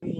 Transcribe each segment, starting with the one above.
Good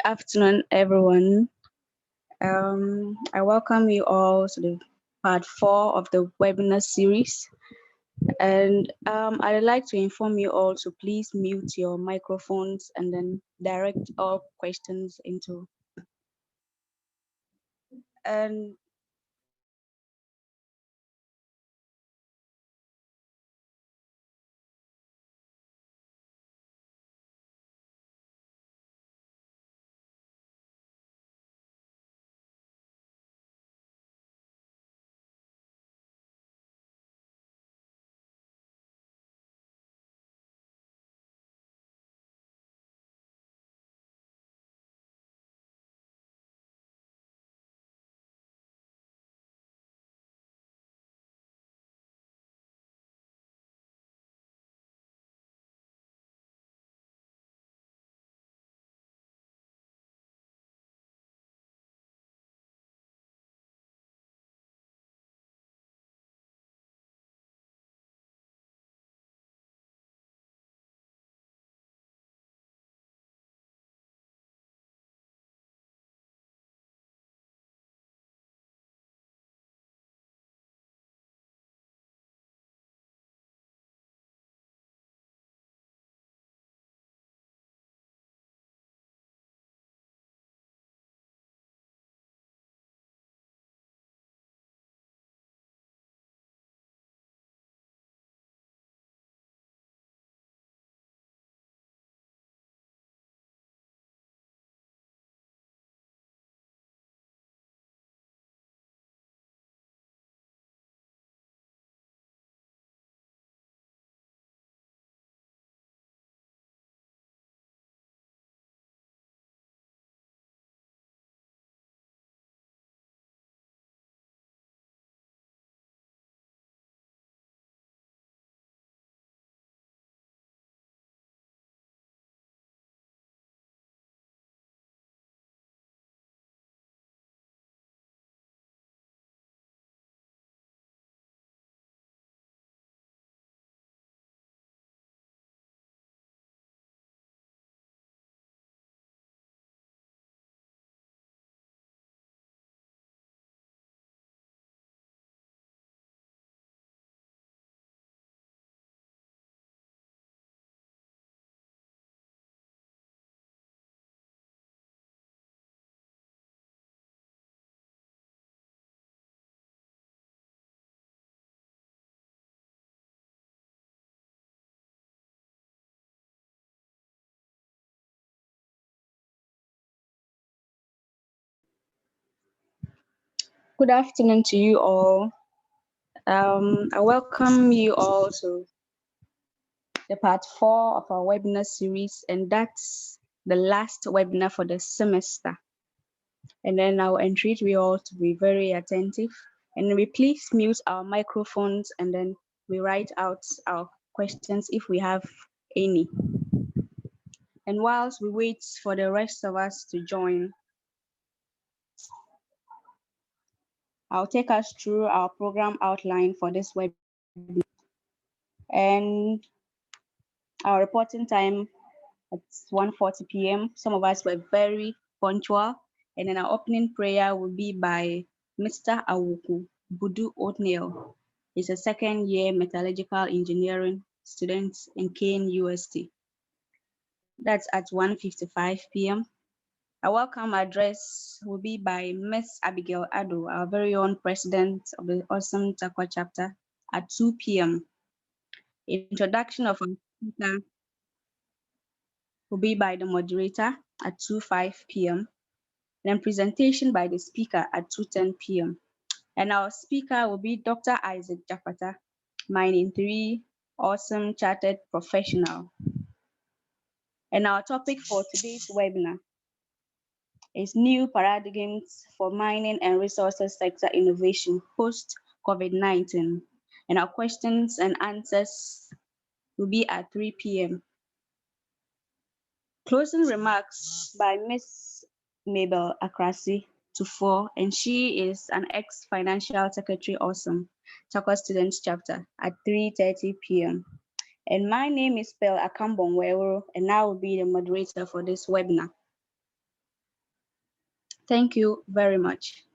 afternoon, everyone. I welcome you all to the part 4 of the webinar series. And I'd like to inform you all to please mute your microphones and then direct all questions into. And Good afternoon to you all. I welcome you all to the part four of our webinar series, and that's the last webinar for the semester. And then I'll entreat you all to be very attentive, and we please mute our microphones, and then we write out our questions if we have any. And whilst we wait for the rest of us to join, I'll take us through our program outline for this webinar. And our reporting time at 1:40 p.m. Some of us were very punctual. And then our opening prayer will be by Mr. Awuku Budu Oatmeal. He's a second year metallurgical engineering student in Kane, UST. That's at 1:55 p.m. Our welcome address will be by Miss Abigail Ado, our very own president of the awesome Dzakpata chapter, at 2 p.m. Introduction of our speaker will be by the moderator at 2:05 p.m. Then presentation by the speaker at 2:10 p.m. And our speaker will be Dr. Isaac Dzakpata, Mining 3, awesome chartered professional. And our topic for today's webinar is new paradigms for mining and resources sector innovation post COVID-19. And our questions and answers will be at 3 p.m. Closing remarks by Ms. Mabel Akrasi to 4, and she is an ex-financial secretary, awesome, Chakwa Students Chapter, at 3:30 p.m. And my name is Pearl Akambongwero, and I will be the moderator for this webinar. Thank you very much.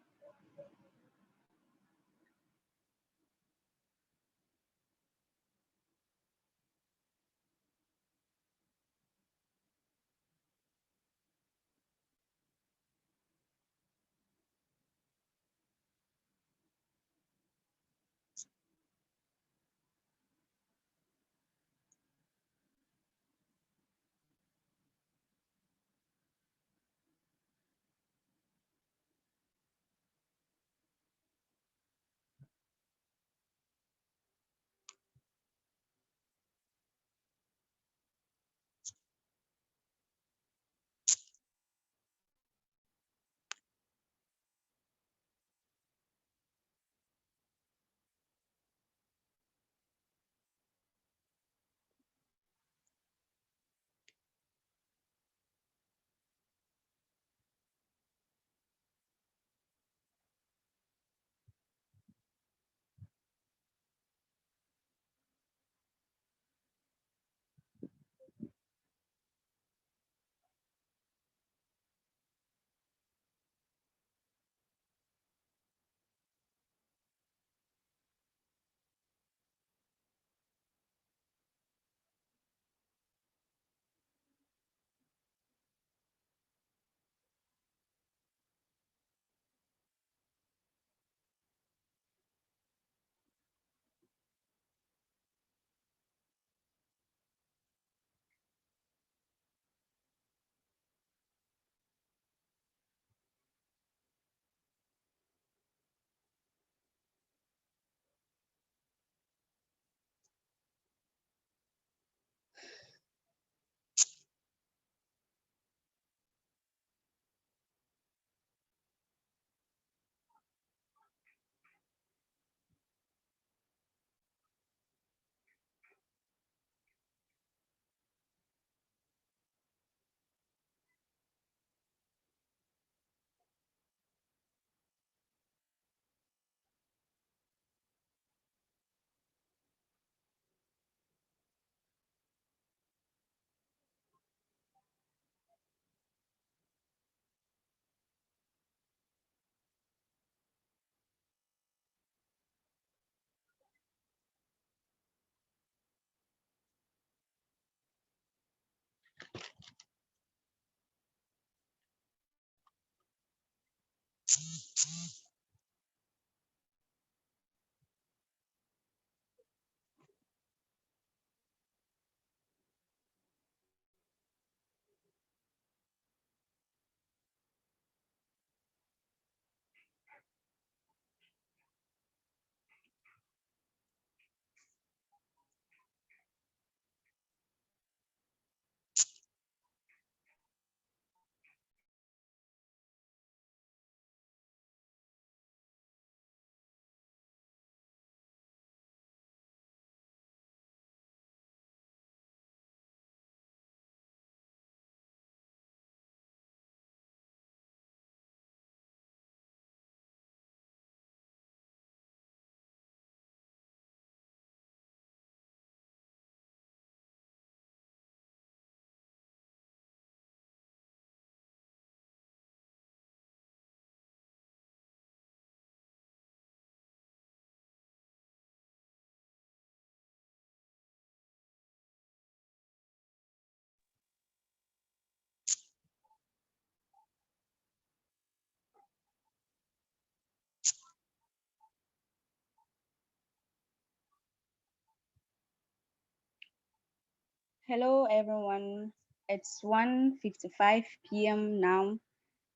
Hello, everyone. It's 1:55 p.m. now,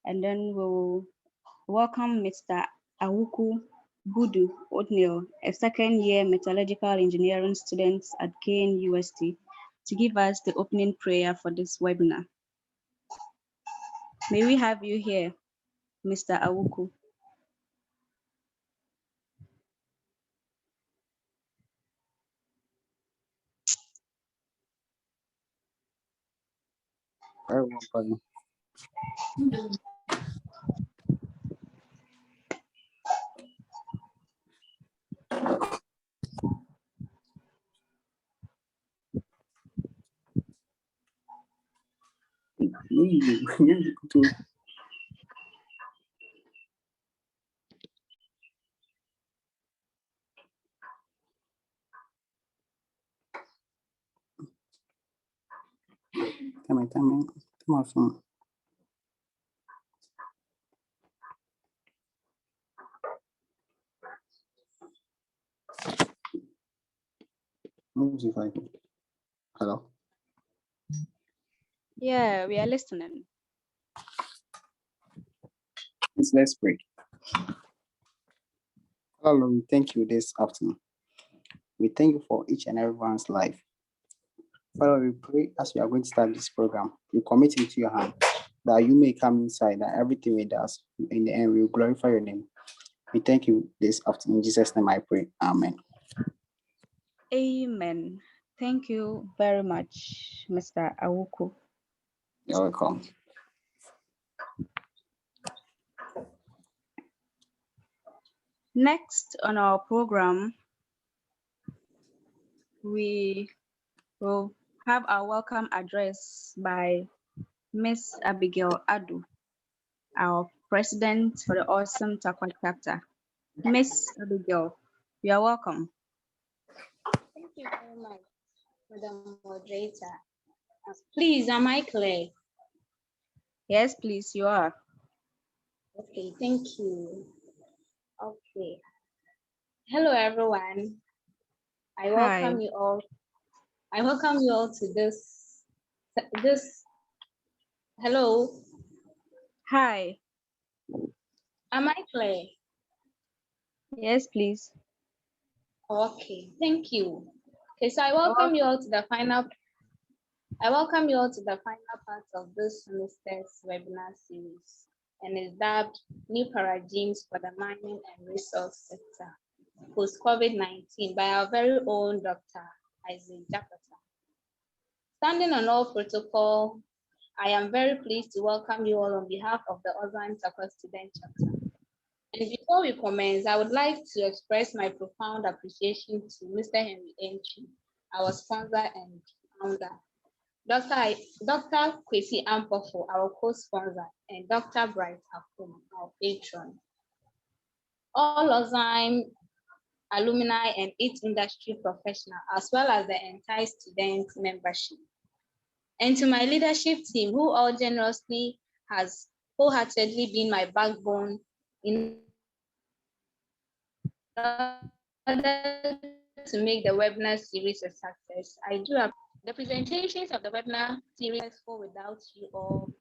and then we'll welcome Mr. Awuku Budu Oatmeal, a second-year metallurgical engineering student at KNUST, to give us the opening prayer for this webinar. May we have you here, Mr. Awuku? Very well, buddy. Come on, son. Music like hello. Yeah, we are listening. Let's pray. Father, we thank you this afternoon. We thank you for each and everyone's life. Father, we pray as we are going to start this program, we commit it to your hand, that you may come inside, that everything we do, in the end, we will glorify your name. We thank you this afternoon. In Jesus' name I pray. Amen. Amen. Thank you very much, Mr. Awuku. You're welcome. Next on our program, we will have our welcome address by Miss Abigail Adu, our president for the awesome Dzakpata chapter. Miss Abigail, you are welcome. Thank you very much, Madam Moderator. Please, am I clear? Yes, please, you are. Okay, thank you. Okay. Hello, everyone. I welcome Hi. you all. I welcome you all to this. Hello. Hi. Am I clear? Yes, please. Okay, thank you. Okay, so I welcome you all to the final. I welcome you all to the final part of this semester's webinar series, and is dubbed New Paradigms for the Mining and Resource Sector post-COVID-19 by our very own Dr. Dzakpata. Standing on all protocol, I am very pleased to welcome you all on behalf of the Ozan Takwa Student Chapter. And before we commence, I would like to express my profound appreciation to Mr. Henry Entry, our sponsor and founder, Dr. Kwesi Ampofo, our co-sponsor, and Dr. Bright Akum, our patron. All Ozan alumni and its industry professionals, as well as the entire student membership. And to my leadership team, who all generously has wholeheartedly been my backbone in order to make the webinar series a success. I do have the presentations of the webinar series without you all.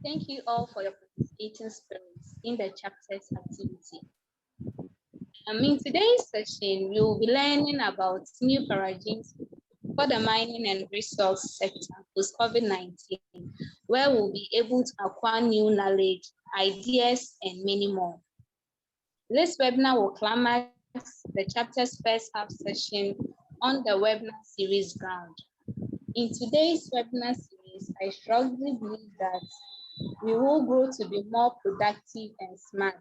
Thank you all for your participating spirits in the chapter's activity. In today's session, we will be learning about new paradigms for the mining and resource sector post-COVID-19, where we'll be able to acquire new knowledge, ideas, and many more. This webinar will climax the chapter's first half session on the webinar series ground. In today's webinar series, I strongly believe that we will grow to be more productive and smart.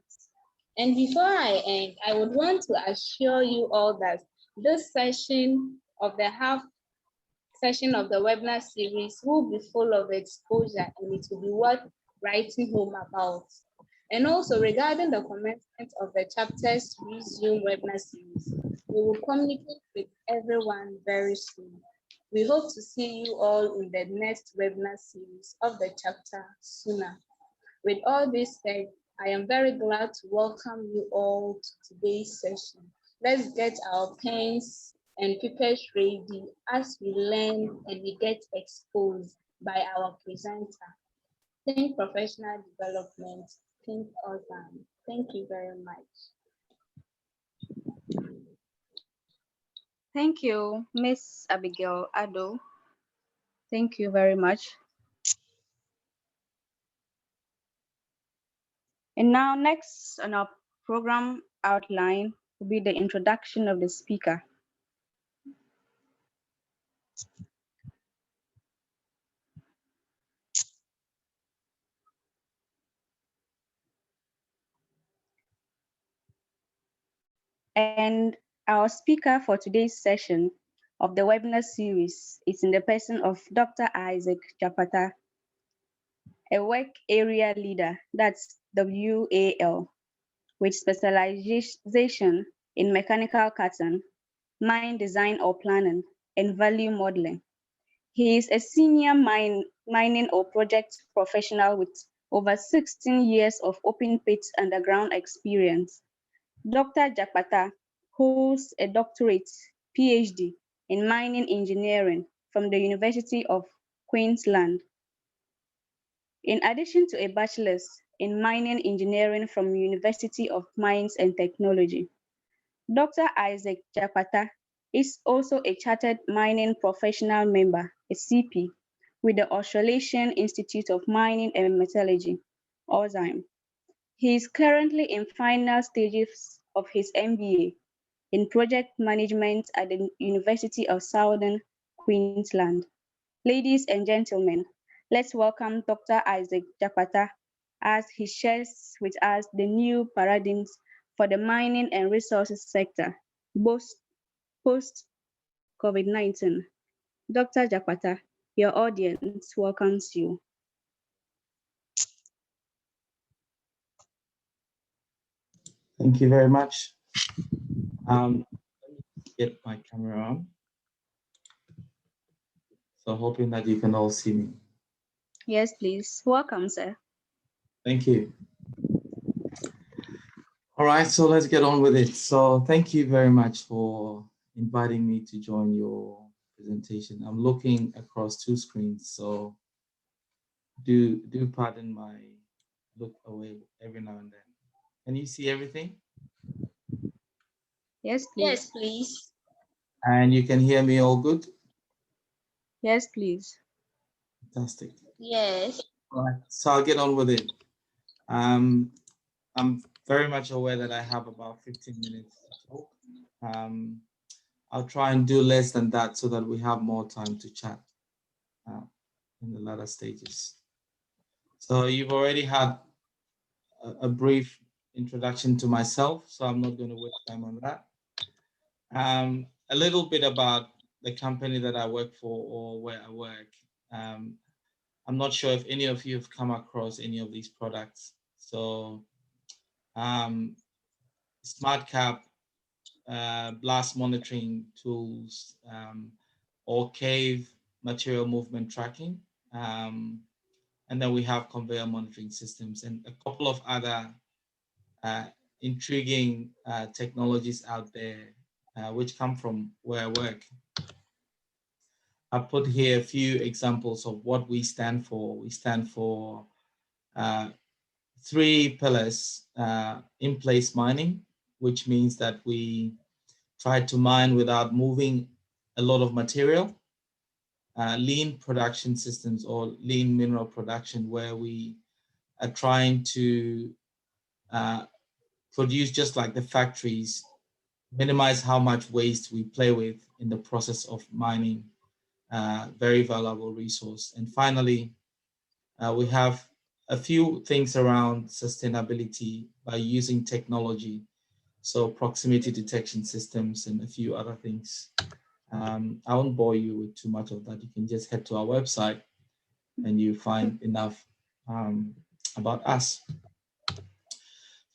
And before I end, I would want to assure you all that this session of the half session of the webinar series will be full of exposure, and it will be worth writing home about. And also regarding the commencement of the chapter's resume webinar series, we will communicate with everyone very soon. We hope to see you all in the next webinar series of the chapter sooner. With all this said, I am very glad to welcome you all to today's session. Let's get our pens and prepared ready as we learn and we get exposed by our presenter. Think professional development, think awesome. Thank you very much. Thank you, Miss Abigail Ado. Thank you very much. And now, next on our program outline will be the introduction of the speaker. And our speaker for today's session of the webinar series is in the person of Dr. Isaac Dzakpata, a work area leader, that's WAL, with specialization in mechanical cutting, mine design or planning, and value modeling. He is a senior mining or project professional with over 16 years of open pit underground experience. Dr. Dzakpata holds a doctorate PhD in mining engineering from the University of Queensland, in addition to a bachelor's in mining engineering from University of Mines and Technology. Dr. Isaac Dzakpata is also a Chartered Mining Professional Member, a CP, with the Australasian Institute of Mining and Metallurgy, AUSIME. He is currently in final stages of his MBA in Project Management at the University of Southern Queensland. Ladies and gentlemen, let's welcome Dr. Isaac Dzakpata as he shares with us the new paradigms for the mining and resources sector, both post-COVID-19. Dr. Dzakpata, your audience welcomes you. Thank you very much. Let me get my camera on. So hoping that you can all see me. Yes, please. Welcome, sir. Thank you. All right, so let's get on with it. So thank you very much for inviting me to join your presentation. I'm looking across two screens, so do pardon my look away every now and then. Can you see everything? Yes, please. Yes, please. And you can hear me all good? Yes, please. Fantastic. Yes. All right, so I'll get on with it. I'm very much aware that I have about 15 minutes to talk. I'll try and do less than that so that we have more time to chat in the latter stages. So you've already had a brief introduction to myself, so I'm not going to waste time on that. A little bit about the company that I work for or where I work. I'm not sure if any of you have come across any of these products. So SmartCap, blast monitoring tools, or cave material movement tracking. And then we have conveyor monitoring systems and a couple of other intriguing technologies out there, which come from where I work. I put here a few examples of what we stand for. We stand for three pillars: in-place mining, which means that we try to mine without moving a lot of material. Lean production systems or lean mineral production, where we are trying to produce just like the factories, minimize how much waste we play with in the process of mining, very valuable resource. And finally, we have a few things around sustainability by using technology. So proximity detection systems and a few other things. I won't bore you with too much of that. You can just head to our website and you find enough about us.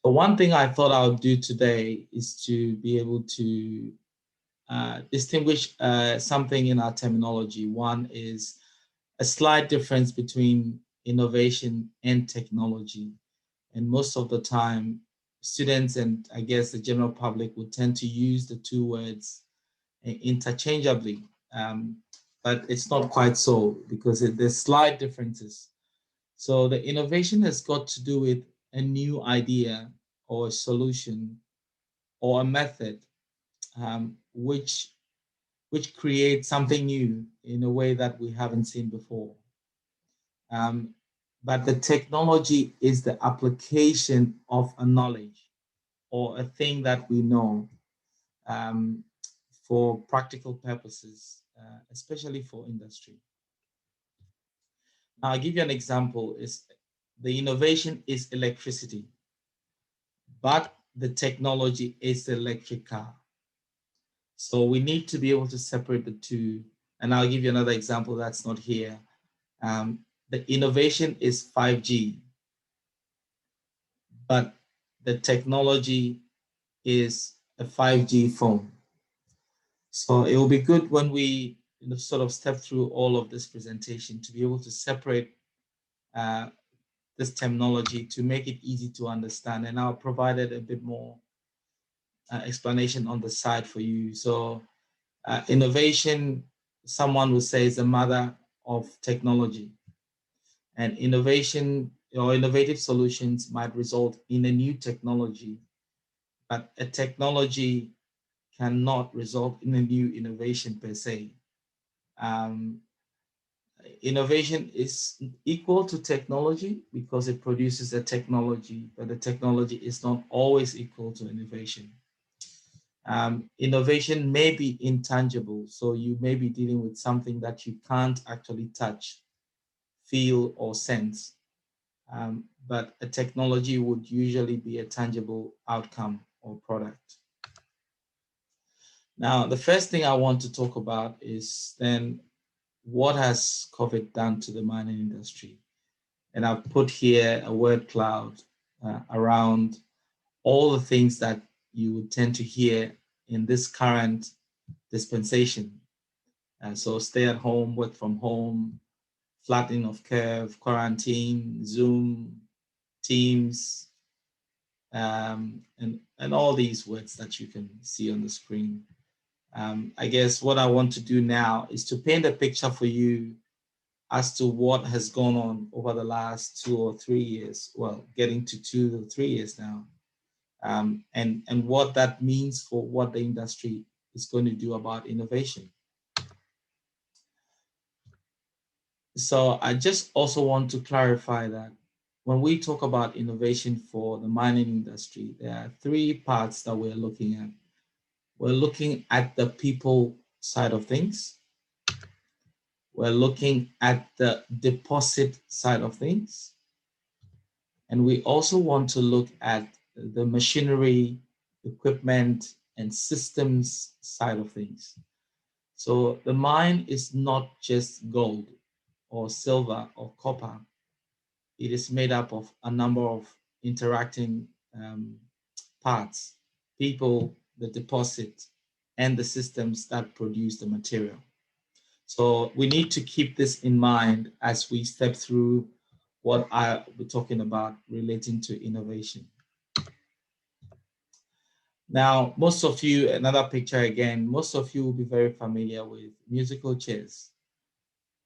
But one thing I thought I would do today is to be able to distinguish something in our terminology. One is a slight difference between innovation and technology. And most of the time, students and I guess the general public would tend to use the two words interchangeably, but it's not quite so because there's slight differences. So the innovation has got to do with a new idea or a solution or a method, which creates something new in a way that we haven't seen before. Um, but the technology is the application of a knowledge or a thing that we know, um, for practical purposes, especially for industry. Now, I'll give you an example. Is the innovation is electricity, but the technology is the electric car. So we need to be able to separate the two. And I'll give you another example that's not here. The innovation is 5G, but the technology is a 5G phone. So it will be good when we sort of step through all of this presentation to be able to separate uh, this terminology to make it easy to understand. And I'll provide a bit more explanation on the side for you. So innovation, someone would say, is the mother of technology. And innovation or innovative solutions might result in a new technology, but a technology cannot result in a new innovation per se. Um, Innovation is equal to technology because it produces a technology, but the technology is not always equal to innovation. Innovation may be intangible, so you may be dealing with something that you can't actually touch, feel, or sense. But a technology would usually be a tangible outcome or product. Now, the first thing I want to talk about is then what has COVID done to the mining industry? And I've put here a word cloud around all the things that you would tend to hear in this current dispensation. So stay at home, work from home, flattening of curve, quarantine, Zoom, Teams, and all these words that you can see on the screen. I guess what I want to do now is to paint a picture for you as to what has gone on over the last 2 or 3 years, well, getting to 2 or 3 years now, and what that means for what the industry is going to do about innovation. So I just also want to clarify that when we talk about innovation for the mining industry, there are 3 parts that we're looking at. We're looking at the people side of things. We're looking at the deposit side of things. And we also want to look at the machinery, equipment, and systems side of things. So the mine is not just gold or silver or copper. It is made up of a number of interacting parts, people, the deposit, and the systems that produce the material. So we need to keep this in mind as we step through what I'll be talking about relating to innovation. Now, most of you, another picture again, most of you will be very familiar with musical chairs,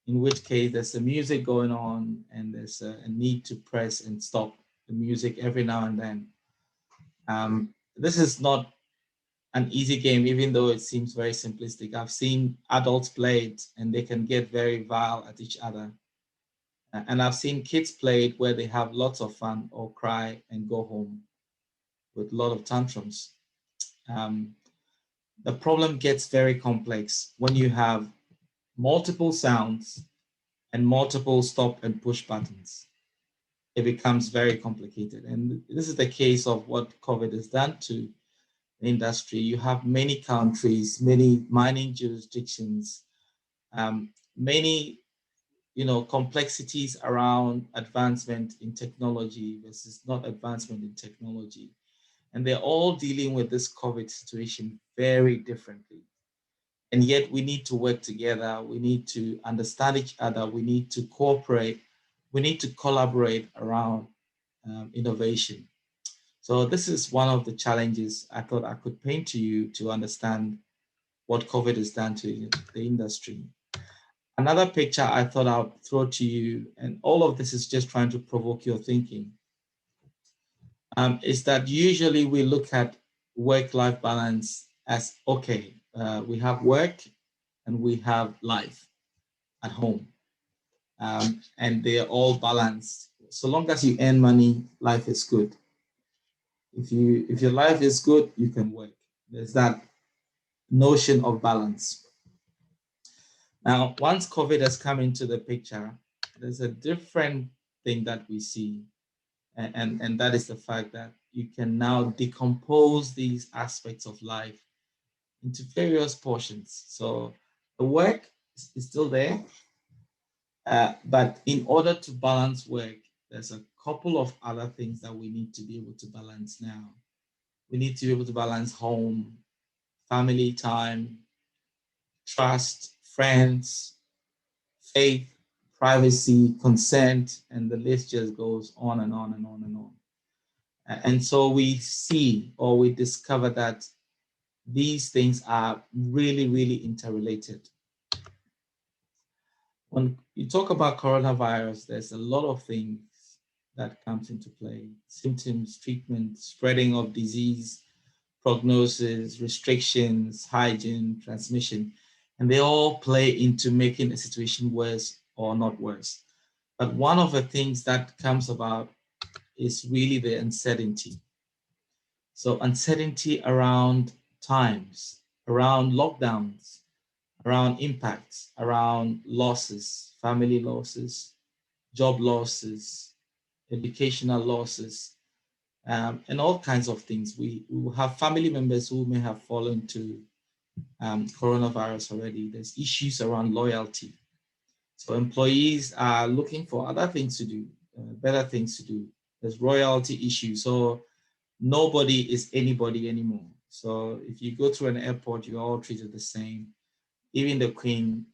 in which case there's a music going on and there's a need to press and stop the music every now and then. This is not an easy game, even though it seems very simplistic. I've seen adults play it and they can get very vile at each other. And I've seen kids play it where they have lots of fun or cry and go home with a lot of tantrums. Um, the problem gets very complex when you have multiple sounds and multiple stop and push buttons. It becomes very complicated. And this is the case of what COVID has done to the industry. You have many countries, many mining jurisdictions, many complexities around advancement in technology versus not advancement in technology. And they're all dealing with this COVID situation very differently. And yet we need to work together. We need to understand each other. We need to cooperate. We need to collaborate around innovation. So this is one of the challenges I thought I could paint to you to understand what COVID has done to the industry. Another picture I thought I'll throw to you, and all of this is just trying to provoke your thinking, is that usually we look at work-life balance as, okay, we have work and we have life at home, and they're all balanced. So long as you earn money, life is good. If your life is good, you can work. There's that notion of balance. Now, once COVID has come into the picture, there's a different thing that we see, and that is the fact that you can now decompose these aspects of life into various portions. So the work is still there, but in order to balance work, there's a couple of other things that we need to be able to balance now. We need to be able to balance home, family time, trust, friends, faith, privacy, consent, and the list just goes on and on and on and on. And so we see, or we discover, that these things are really, really interrelated. When you talk about coronavirus, there's a lot of things that comes into play: symptoms, treatment, spreading of disease, prognosis, restrictions, hygiene, transmission, and they all play into making a situation worse or not worse. But one of the things that comes about is really the uncertainty. So uncertainty around times, around lockdowns, around impacts, around losses, family losses, job losses, educational losses, and all kinds of things. We will have family members who may have fallen to coronavirus already. There's issues around loyalty. So employees are looking for other things to do, better things to do. There's royalty issues. So nobody is anybody anymore. So if you go through an airport, you're all treated the same. Even the Queen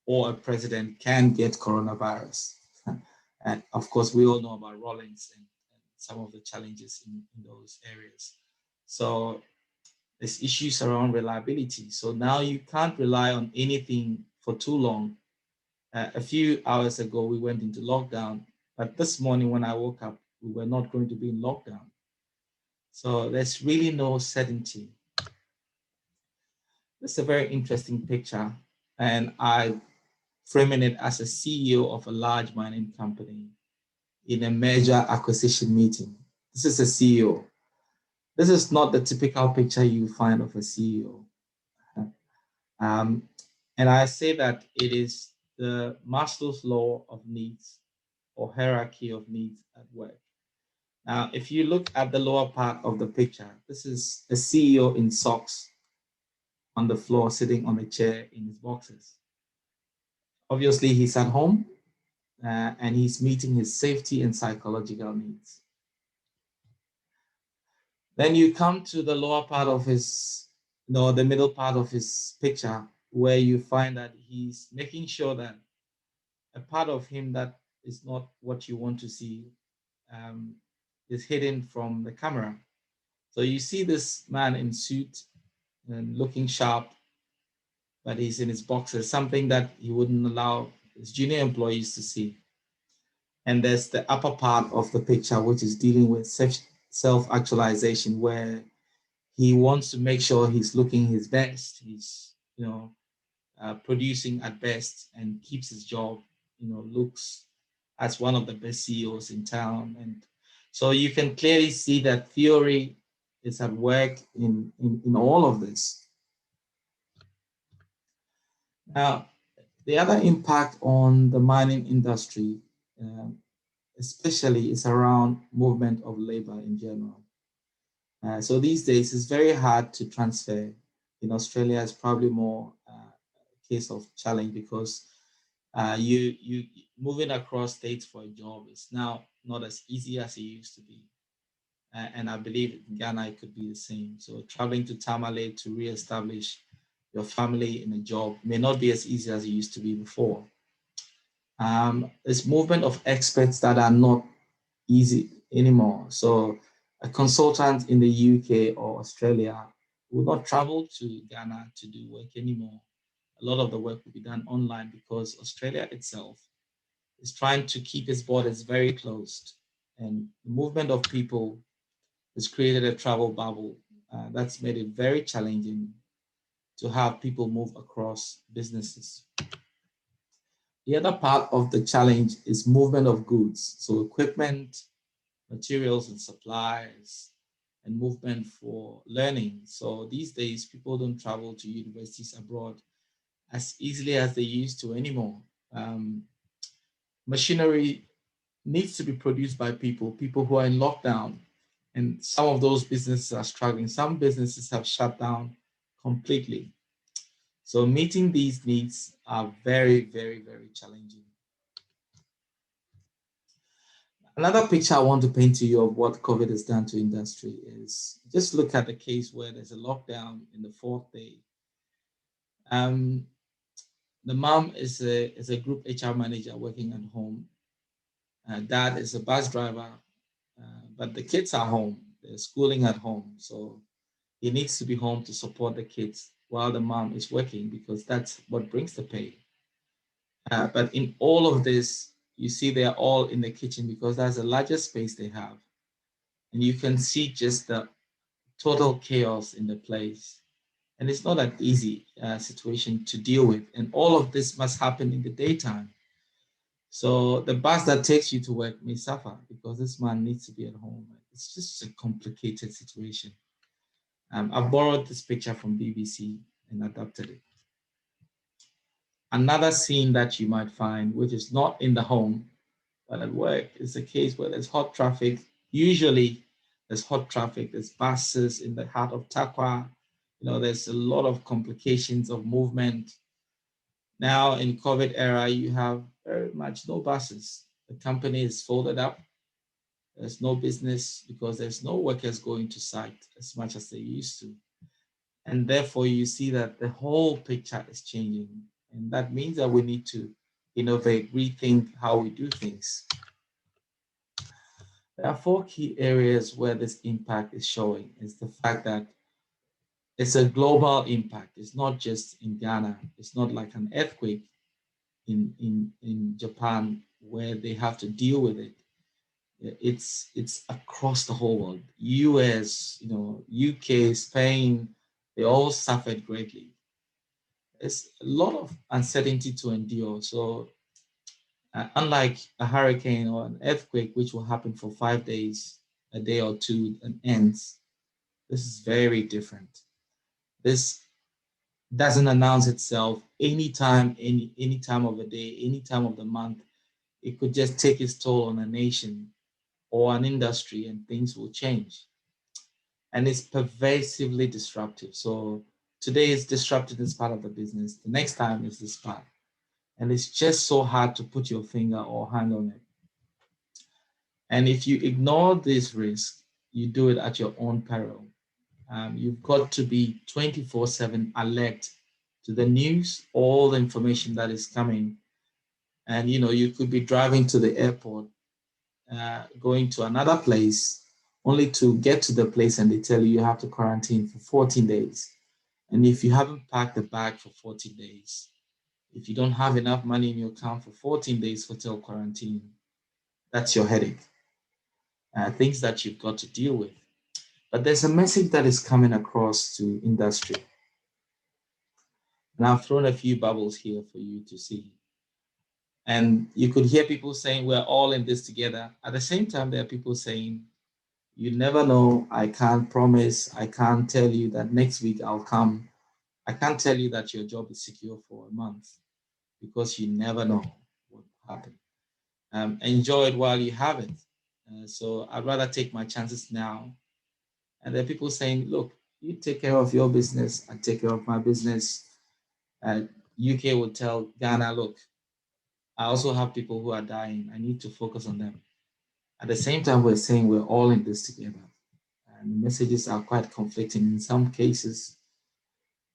or a president can get coronavirus. And of course, we all know about Rawlings and some of the challenges in those areas. So there's issues around reliability. So now you can't rely on anything for too long. A few hours ago, we went into lockdown, but this morning when I woke up, we were not going to be in lockdown. So there's really no certainty. This is a very interesting picture, and I framing it as a CEO of a large mining company in a merger acquisition meeting. This is a CEO. This is not the typical picture you find of a CEO. And I say that it is the Maslow's law of needs, or hierarchy of needs at work. Now, if you look at the lower part of the picture, this is a CEO in socks on the floor, sitting on a chair in his boxes. Obviously, he's at home and he's meeting his safety and psychological needs. Then you come to the lower part of his, no, the middle part of his picture, where you find that he's making sure that a part of him that is not what you want to see is hidden from the camera. So you see this man in suit and looking sharp, but he's in his boxers, something that he wouldn't allow his junior employees to see. And there's the upper part of the picture, which is dealing with self-actualization, where he wants to make sure he's looking his best. He's, producing at best and keeps his job, looks as one of the best CEOs in town. And so you can clearly see that theory is at work in all of this. Now, the other impact on the mining industry, especially, is around movement of labor in general. So these days, it's very hard to transfer. In Australia, it's probably more a case of challenge, because you moving across states for a job is now not as easy as it used to be. And I believe in Ghana, it could be the same. So traveling to Tamale to reestablish your family in a job may not be as easy as it used to be before. There's movement of experts that are not easy anymore. So a consultant in the UK or Australia will not travel to Ghana to do work anymore. A lot of the work will be done online because Australia itself is trying to keep its borders very closed. And the movement of people has created a travel bubble that's made it very challenging to have people move across businesses. The other part of the challenge is movement of goods, so equipment, materials and supplies, and movement for learning. So these days, people don't travel to universities abroad as easily as they used to anymore. Um, Machinery needs to be produced by people who are in lockdown. And some of those businesses are struggling. Some businesses have shut down completely. So meeting these needs are very, very, very challenging. Another picture I want to paint to you of what COVID has done to industry is just look at the case where there's a lockdown in the fourth day. Um, the mom is a group HR manager working at home. Dad is a bus driver, but the kids are home. They're schooling at home. So he needs to be home to support the kids while the mom is working because that's what brings the pay. But in all of this, you see they're all in the kitchen because that's the largest space they have. And you can see just the total chaos in the place. And it's not an easy situation to deal with. And all of this must happen in the daytime. So the bus that takes you to work may suffer because this man needs to be at home. It's just a complicated situation. I've borrowed this picture from BBC and adapted it. Another scene that you might find, which is not in the home, but at work, is a case where there's hot traffic. Usually there's hot traffic, there's buses in the heart of Takwa. There's a lot of complications of movement. Now in COVID era, you have very much no buses. The company is folded up. There's no business because there's no workers going to site as much as they used to. And therefore, you see that the whole picture is changing. And that means that we need to innovate, rethink how we do things. There are four key areas where this impact is showing. It's the fact that it's a global impact. It's not just in Ghana. It's not like an earthquake in Japan where they have to deal with it. It's across the whole world. US, UK, Spain, they all suffered greatly. There's a lot of uncertainty to endure. So unlike a hurricane or an earthquake, which will happen for 5 days, a day or two, and ends, this is very different. This doesn't announce itself anytime, any time of the day, any time of the month. It could just take its toll on a nation or an industry and things will change. And it's pervasively disruptive. So today is disrupted as part of the business. The next time is this part. And it's just so hard to put your finger or hand on it. And if you ignore this risk, you do it at your own peril. You've got to be 24/7 alert to the news, all the information that is coming. And you could be driving to the airport, going to another place, only to get to the place and they tell you you have to quarantine for 14 days. And if you haven't packed the bag for 14 days, if you don't have enough money in your account for 14 days hotel quarantine, that's your headache. Things that you've got to deal with. But there's a message that is coming across to industry. And I've thrown a few bubbles here for you to see. And you could hear people saying, we're all in this together. At the same time, there are people saying, you never know. I can't promise. I can't tell you that next week I'll come. I can't tell you that your job is secure for a month because you never know what will happen. Enjoy it while you have it. So I'd rather take my chances now. And there are people saying, look, you take care of your business, I take care of my business. UK will tell Ghana, look, I also have people who are dying. I need to focus on them. At the same time, we're saying we're all in this together. And the messages are quite conflicting in some cases.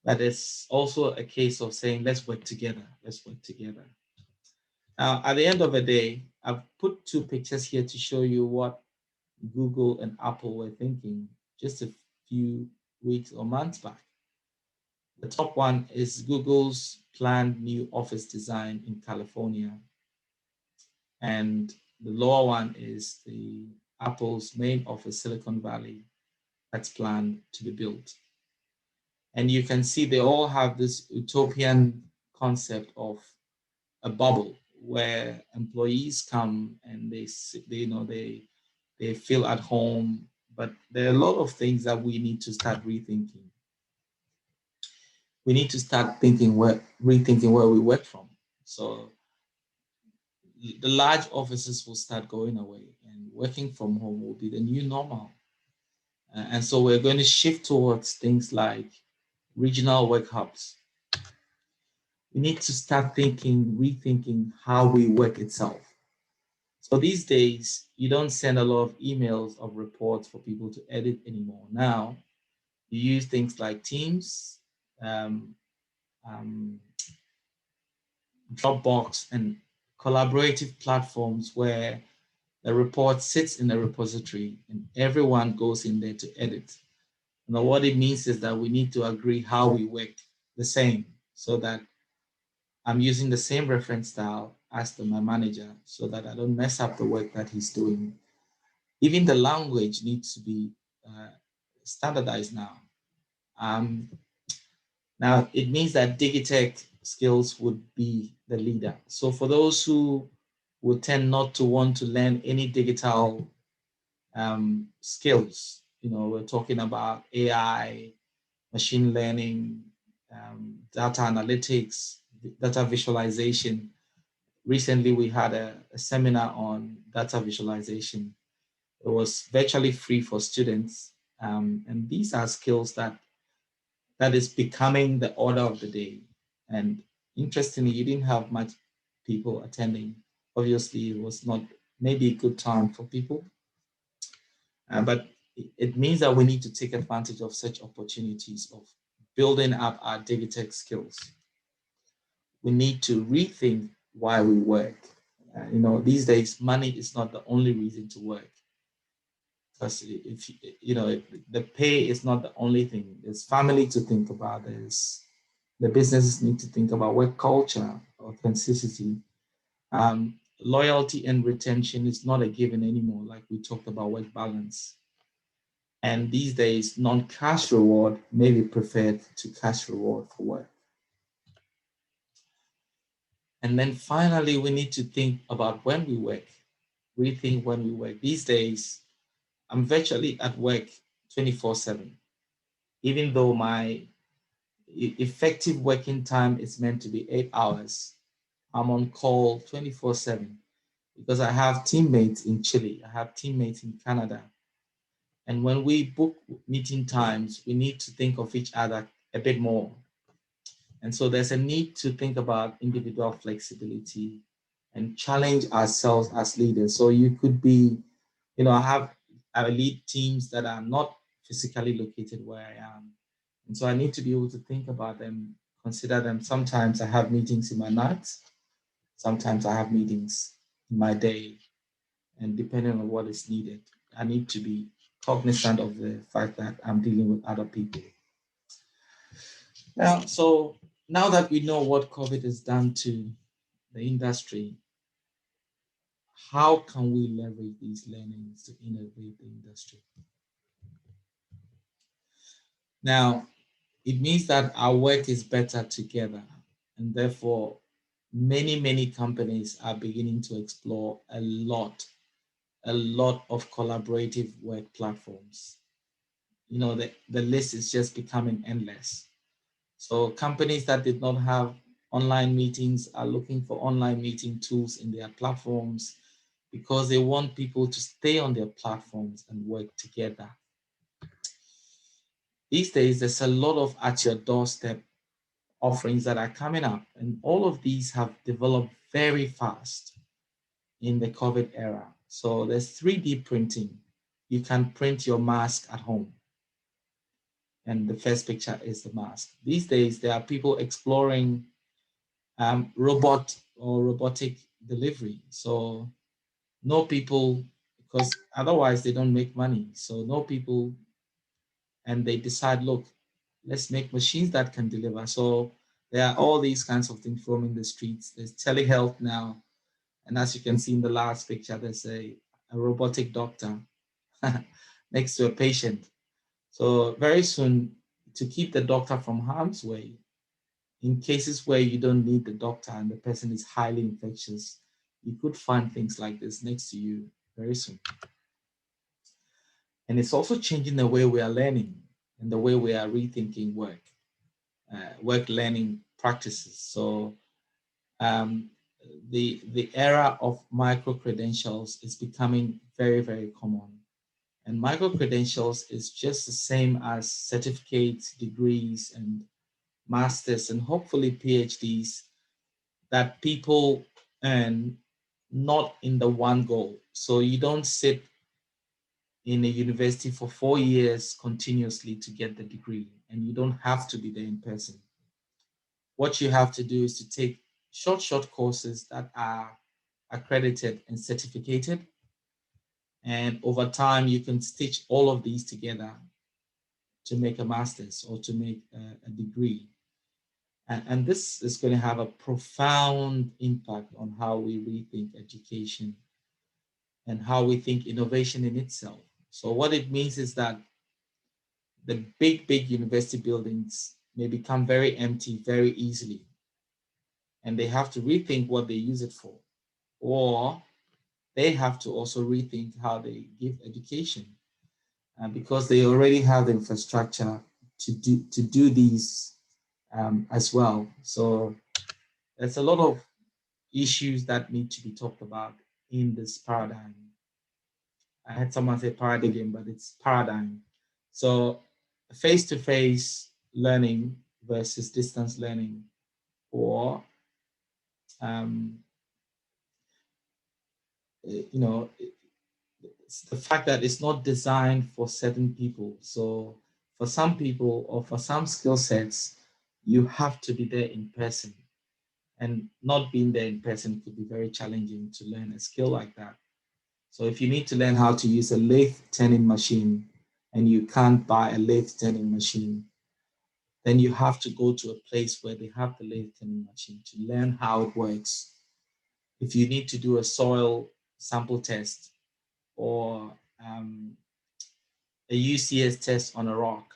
But it's also a case of saying, let's work together. Let's work together. Now, at the end of the day, I've put two pictures here to show you what Google and Apple were thinking just a few weeks or months back. The top one is Google's planned new office design in California. And the lower one is the Apple's main office, Silicon Valley, that's planned to be built. And you can see they all have this utopian concept of a bubble where employees come and they feel at home. But there are a lot of things that we need to start rethinking. We need to start rethinking where we work from. So the large offices will start going away, and working from home will be the new normal. And so we're going to shift towards things like regional work hubs. We need to start rethinking how we work itself. So these days, you don't send a lot of emails of reports for people to edit anymore. Now, you use things like Teams, um, um, Dropbox, and collaborative platforms where the report sits in a repository and everyone goes in there to edit. Now, what it means is that we need to agree how we work the same so that I'm using the same reference style as my manager so that I don't mess up the work that he's doing. Even the language needs to be standardized now. Um, Now, it means that Digitech skills would be the leader. So for those who would tend not to want to learn any digital skills, we're talking about AI, machine learning, data analytics, data visualization. Recently, we had a seminar on data visualization. It was virtually free for students. And these are skills that is becoming the order of the day. And interestingly, you didn't have much people attending. Obviously, it was not maybe a good time for people, but it means that we need to take advantage of such opportunities of building up our digital skills. We need to rethink why we work. These days, money is not the only reason to work. Because if the pay is not the only thing. There's family to think about. The businesses need to think about work culture, authenticity, loyalty and retention is not a given anymore. Like we talked about work balance. And these days, non-cash reward may be preferred to cash reward for work. And then finally, we need to think about when we work, rethink when we work. These days, I'm virtually at work 24/7, even though my effective working time is meant to be 8 hours. I'm on call 24/7 because I have teammates in Chile, I have teammates in Canada. And when we book meeting times, we need to think of each other a bit more. And so there's a need to think about individual flexibility and challenge ourselves as leaders. So you could be, I lead teams that are not physically located where I am. And so I need to be able to think about them, consider them. Sometimes I have meetings in my nights. Sometimes I have meetings in my day. And depending on what is needed, I need to be cognizant of the fact that I'm dealing with other people. Now that we know what COVID has done to the industry, how can we leverage these learnings to innovate the industry? Now, it means that our work is better together, and therefore, many companies are beginning to explore a lot of collaborative work platforms. The list is just becoming endless. So companies that did not have online meetings are looking for online meeting tools in their platforms because they want people to stay on their platforms and work together. These days, there's a lot of at your doorstep offerings that are coming up, and all of these have developed very fast in the COVID era. So there's 3D printing. You can print your mask at home. And the first picture is the mask. These days, there are people exploring robot or robotic delivery. So no people, because otherwise they don't make money. So no people and they decide, look, let's make machines that can deliver. So there are all these kinds of things roaming the streets. There's telehealth now. And as you can see in the last picture, there's a robotic doctor next to a patient. So very soon, to keep the doctor from harm's way, in cases where you don't need the doctor and the person is highly infectious, you could find things like this next to you very soon. And it's also changing the way we are learning and the way we are rethinking work learning practices. So um, the era of micro credentials is becoming very, very common. And micro credentials is just the same as certificates, degrees, and masters, and hopefully PhDs that people earn not in the one go. So you don't sit in a university for 4 years continuously to get the degree, and you don't have to be there in person. What you have to do is to take short courses that are accredited and certificated. And over time, you can stitch all of these together to make a master's or to make a degree. And this is going to have a profound impact on how we rethink education and how we think innovation in itself. So what it means is that the big university buildings may become very empty very easily, and they have to rethink what they use it for, or they have to also rethink how they give education, because they already have the infrastructure to do these as well. So there's a lot of issues that need to be talked about in this paradigm. I had someone say paradigm, but it's paradigm. So face-to-face learning versus distance learning, or um, you know, it's the fact that it's not designed for certain people. So for some people or for some skill sets, you have to be there in person. And not being there in person could be very challenging to learn a skill like that. So if you need to learn how to use a lathe turning machine and you can't buy a lathe turning machine, then you have to go to a place where they have the lathe turning machine to learn how it works. If you need to do a soil sample test or a UCS test on a rock,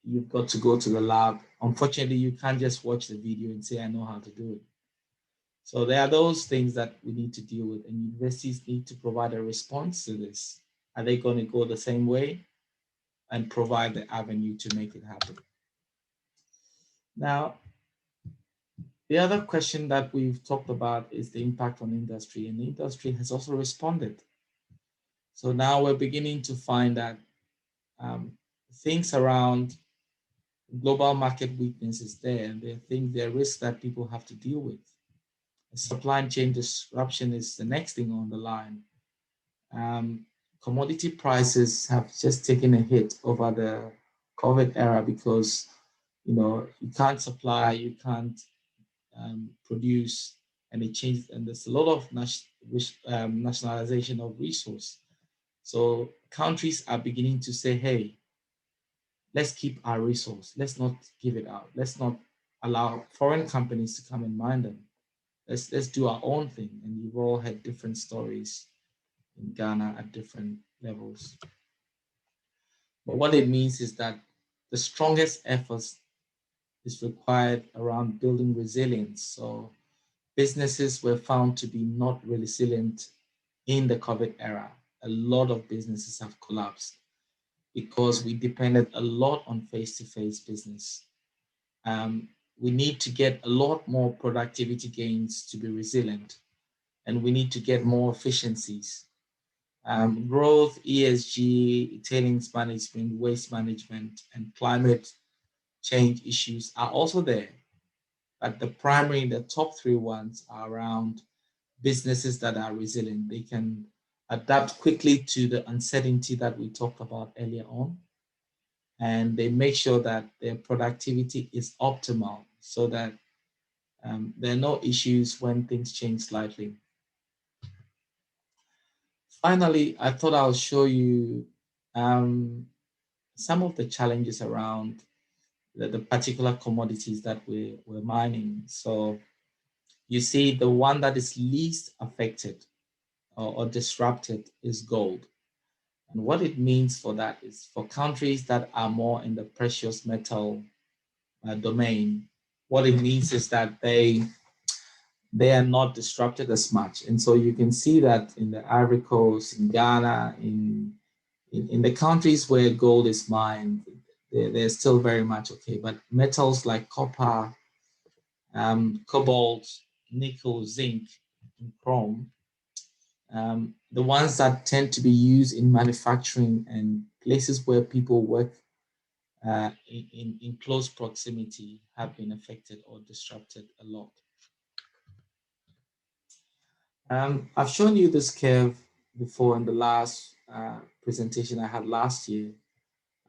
you've got to go to the lab. Unfortunately, you can't just watch the video and say, I know how to do it. So there are those things that we need to deal with, and universities need to provide a response to this. Are they going to go the same way and provide the avenue to make it happen? Now, the other question that we've talked about is the impact on industry, and the industry has also responded. So now we're beginning to find that things around global market weakness is there, and there are risks that people have to deal with. Supply chain disruption is the next thing on the line. Um, Commodity prices have just taken a hit over the COVID era because you can't supply, you can't produce, and it changed. And there's a lot of nationalization of resource. So countries are beginning to say, hey, let's keep our resource. Let's not give it out. Let's not allow foreign companies to come and mine them. Let's do our own thing. And you've all had different stories in Ghana at different levels. But what it means is that the strongest efforts is required around building resilience. So businesses were found to be not resilient in the COVID era. A lot of businesses have collapsed because we depended a lot on face-to-face business. We need to get a lot more productivity gains to be resilient, and we need to get more efficiencies. Growth, ESG, tailings management, waste management, and climate change issues are also there. But the top three ones are around businesses that are resilient. They can adapt quickly to the uncertainty that we talked about earlier on. And they make sure that their productivity is optimal so that there are no issues when things change slightly. Finally, I thought I'll show you some of the challenges around the particular commodities that we're mining. So you see, the one that is least affected or disrupted is gold. And what it means for that is for countries that are more in the precious metal domain, what it means is that they are not disrupted as much. And so you can see that in the Ivory Coast, in Ghana, in the countries where gold is mined, they're still very much okay. But metals like copper, cobalt, nickel, zinc, and chrome, the ones that tend to be used in manufacturing and places where people work in close proximity have been affected or disrupted a lot. I've shown you this curve before in the last presentation I had last year.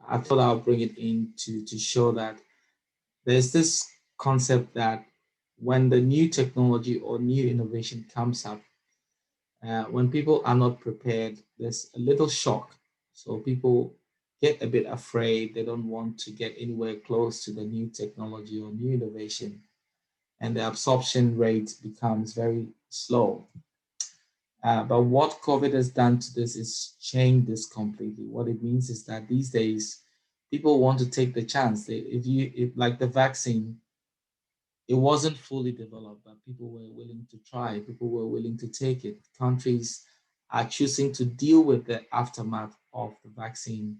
I thought I'll bring it in to show that there's this concept that when the new technology or new innovation comes up, when people are not prepared, there's a little shock. So people get a bit afraid. They don't want to get anywhere close to the new technology or new innovation. And the absorption rate becomes very slow. But what COVID has done to this is change this completely. What it means is that these days, people want to take the chance. If like the vaccine, it wasn't fully developed, but people were willing to try. People were willing to take it. Countries are choosing to deal with the aftermath of the vaccine,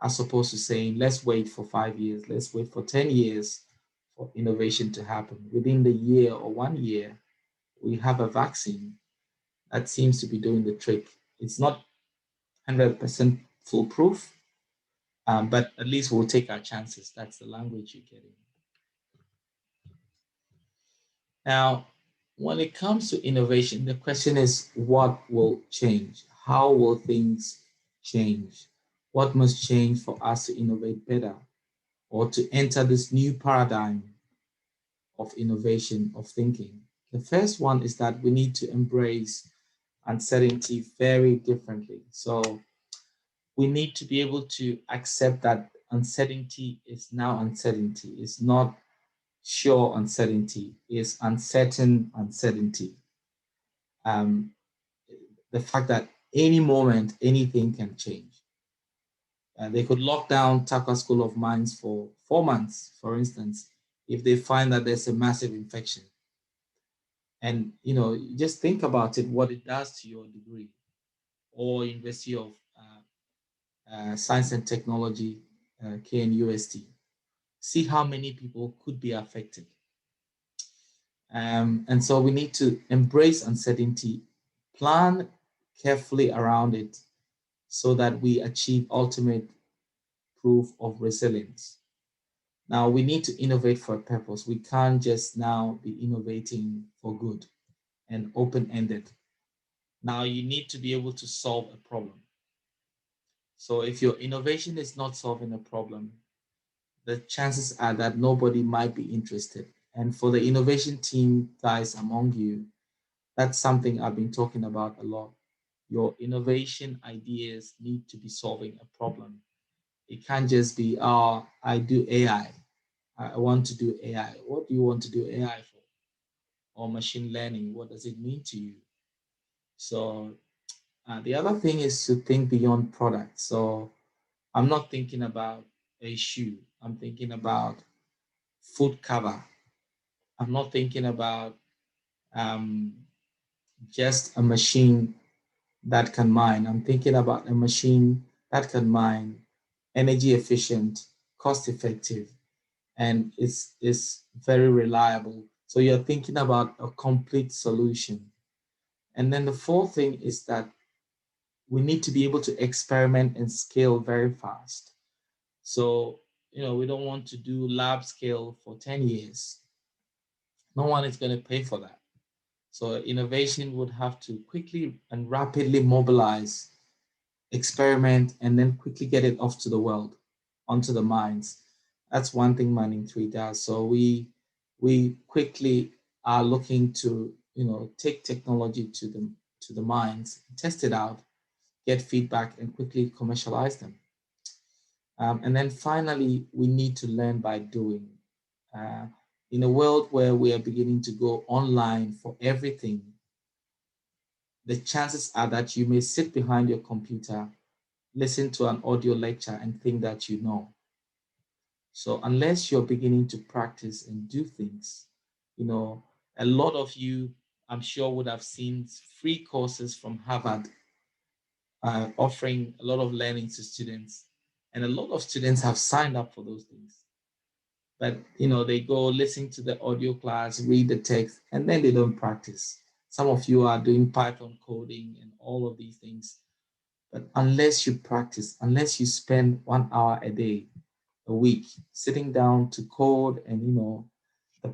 as opposed to saying, let's wait for 5 years, let's wait for 10 years for innovation to happen. Within the year or 1 year, we have a vaccine that seems to be doing the trick. It's not 100% foolproof, but at least we'll take our chances. That's the language you're getting. Now, when it comes to innovation, the question is what will change? How will things change? What must change for us to innovate better or to enter this new paradigm of innovation, of thinking? The first one is that we need to embrace uncertainty very differently. So we need to be able to accept that uncertainty is now uncertainty. It's not sure uncertainty, it's uncertain uncertainty. Um, the fact that any moment anything can change. They could lock down Taka School of Mines for 4 months, for instance, if they find that there's a massive infection. And just think about it, what it does to your degree or University of Science and Technology, KNUST. See how many people could be affected. And so we need to embrace uncertainty, plan carefully around it so that we achieve ultimate proof of resilience. Now, we need to innovate for a purpose. We can't just now be innovating for good and open-ended. Now, you need to be able to solve a problem. So if your innovation is not solving a problem, the chances are that nobody might be interested. And for the innovation team guys among you, that's something I've been talking about a lot. Your innovation ideas need to be solving a problem. It can't just be, oh, I do AI. I want to do AI. What do you want to do AI for? Or machine learning? What does it mean to you? So the other thing is to think beyond product. So I'm not thinking about a shoe. I'm thinking about food cover. I'm not thinking about um, just a machine that can mine. I'm thinking about a machine that can mine, energy efficient, cost effective, and is very reliable. So you're thinking about a complete solution. And then the fourth thing is that we need to be able to experiment and scale very fast. So, we don't want to do lab scale for 10 years. No one is going to pay for that. So innovation would have to quickly and rapidly mobilize, experiment, and then quickly get it off to the world, onto the minds. That's one thing Mining 3 does. So we quickly are looking to take technology to the minds, test it out, get feedback, and quickly commercialize them. And then finally, we need to learn by doing. Uh, in a world where we are beginning to go online for everything, the chances are that you may sit behind your computer, listen to an audio lecture, and think that you know. So unless you're beginning to practice and do things, a lot of you, I'm sure, would have seen free courses from Harvard offering a lot of learning to students. And a lot of students have signed up for those things. But, they go listen to the audio class, read the text, and then they don't practice. Some of you are doing Python coding and all of these things. But unless you practice, unless you spend 1 hour a day, a week, sitting down to code, and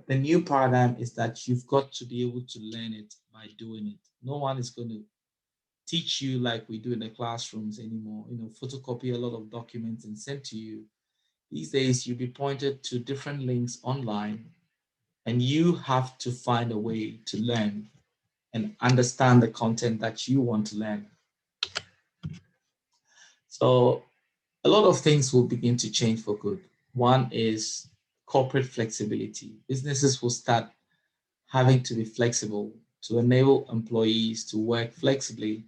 the new paradigm is that you've got to be able to learn it by doing it. No one is going to teach you like we do in the classrooms anymore. Photocopy a lot of documents and send to you. These days, you'll be pointed to different links online, and you have to find a way to learn and understand the content that you want to learn. So a lot of things will begin to change for good. One is corporate flexibility. Businesses will start having to be flexible to enable employees to work flexibly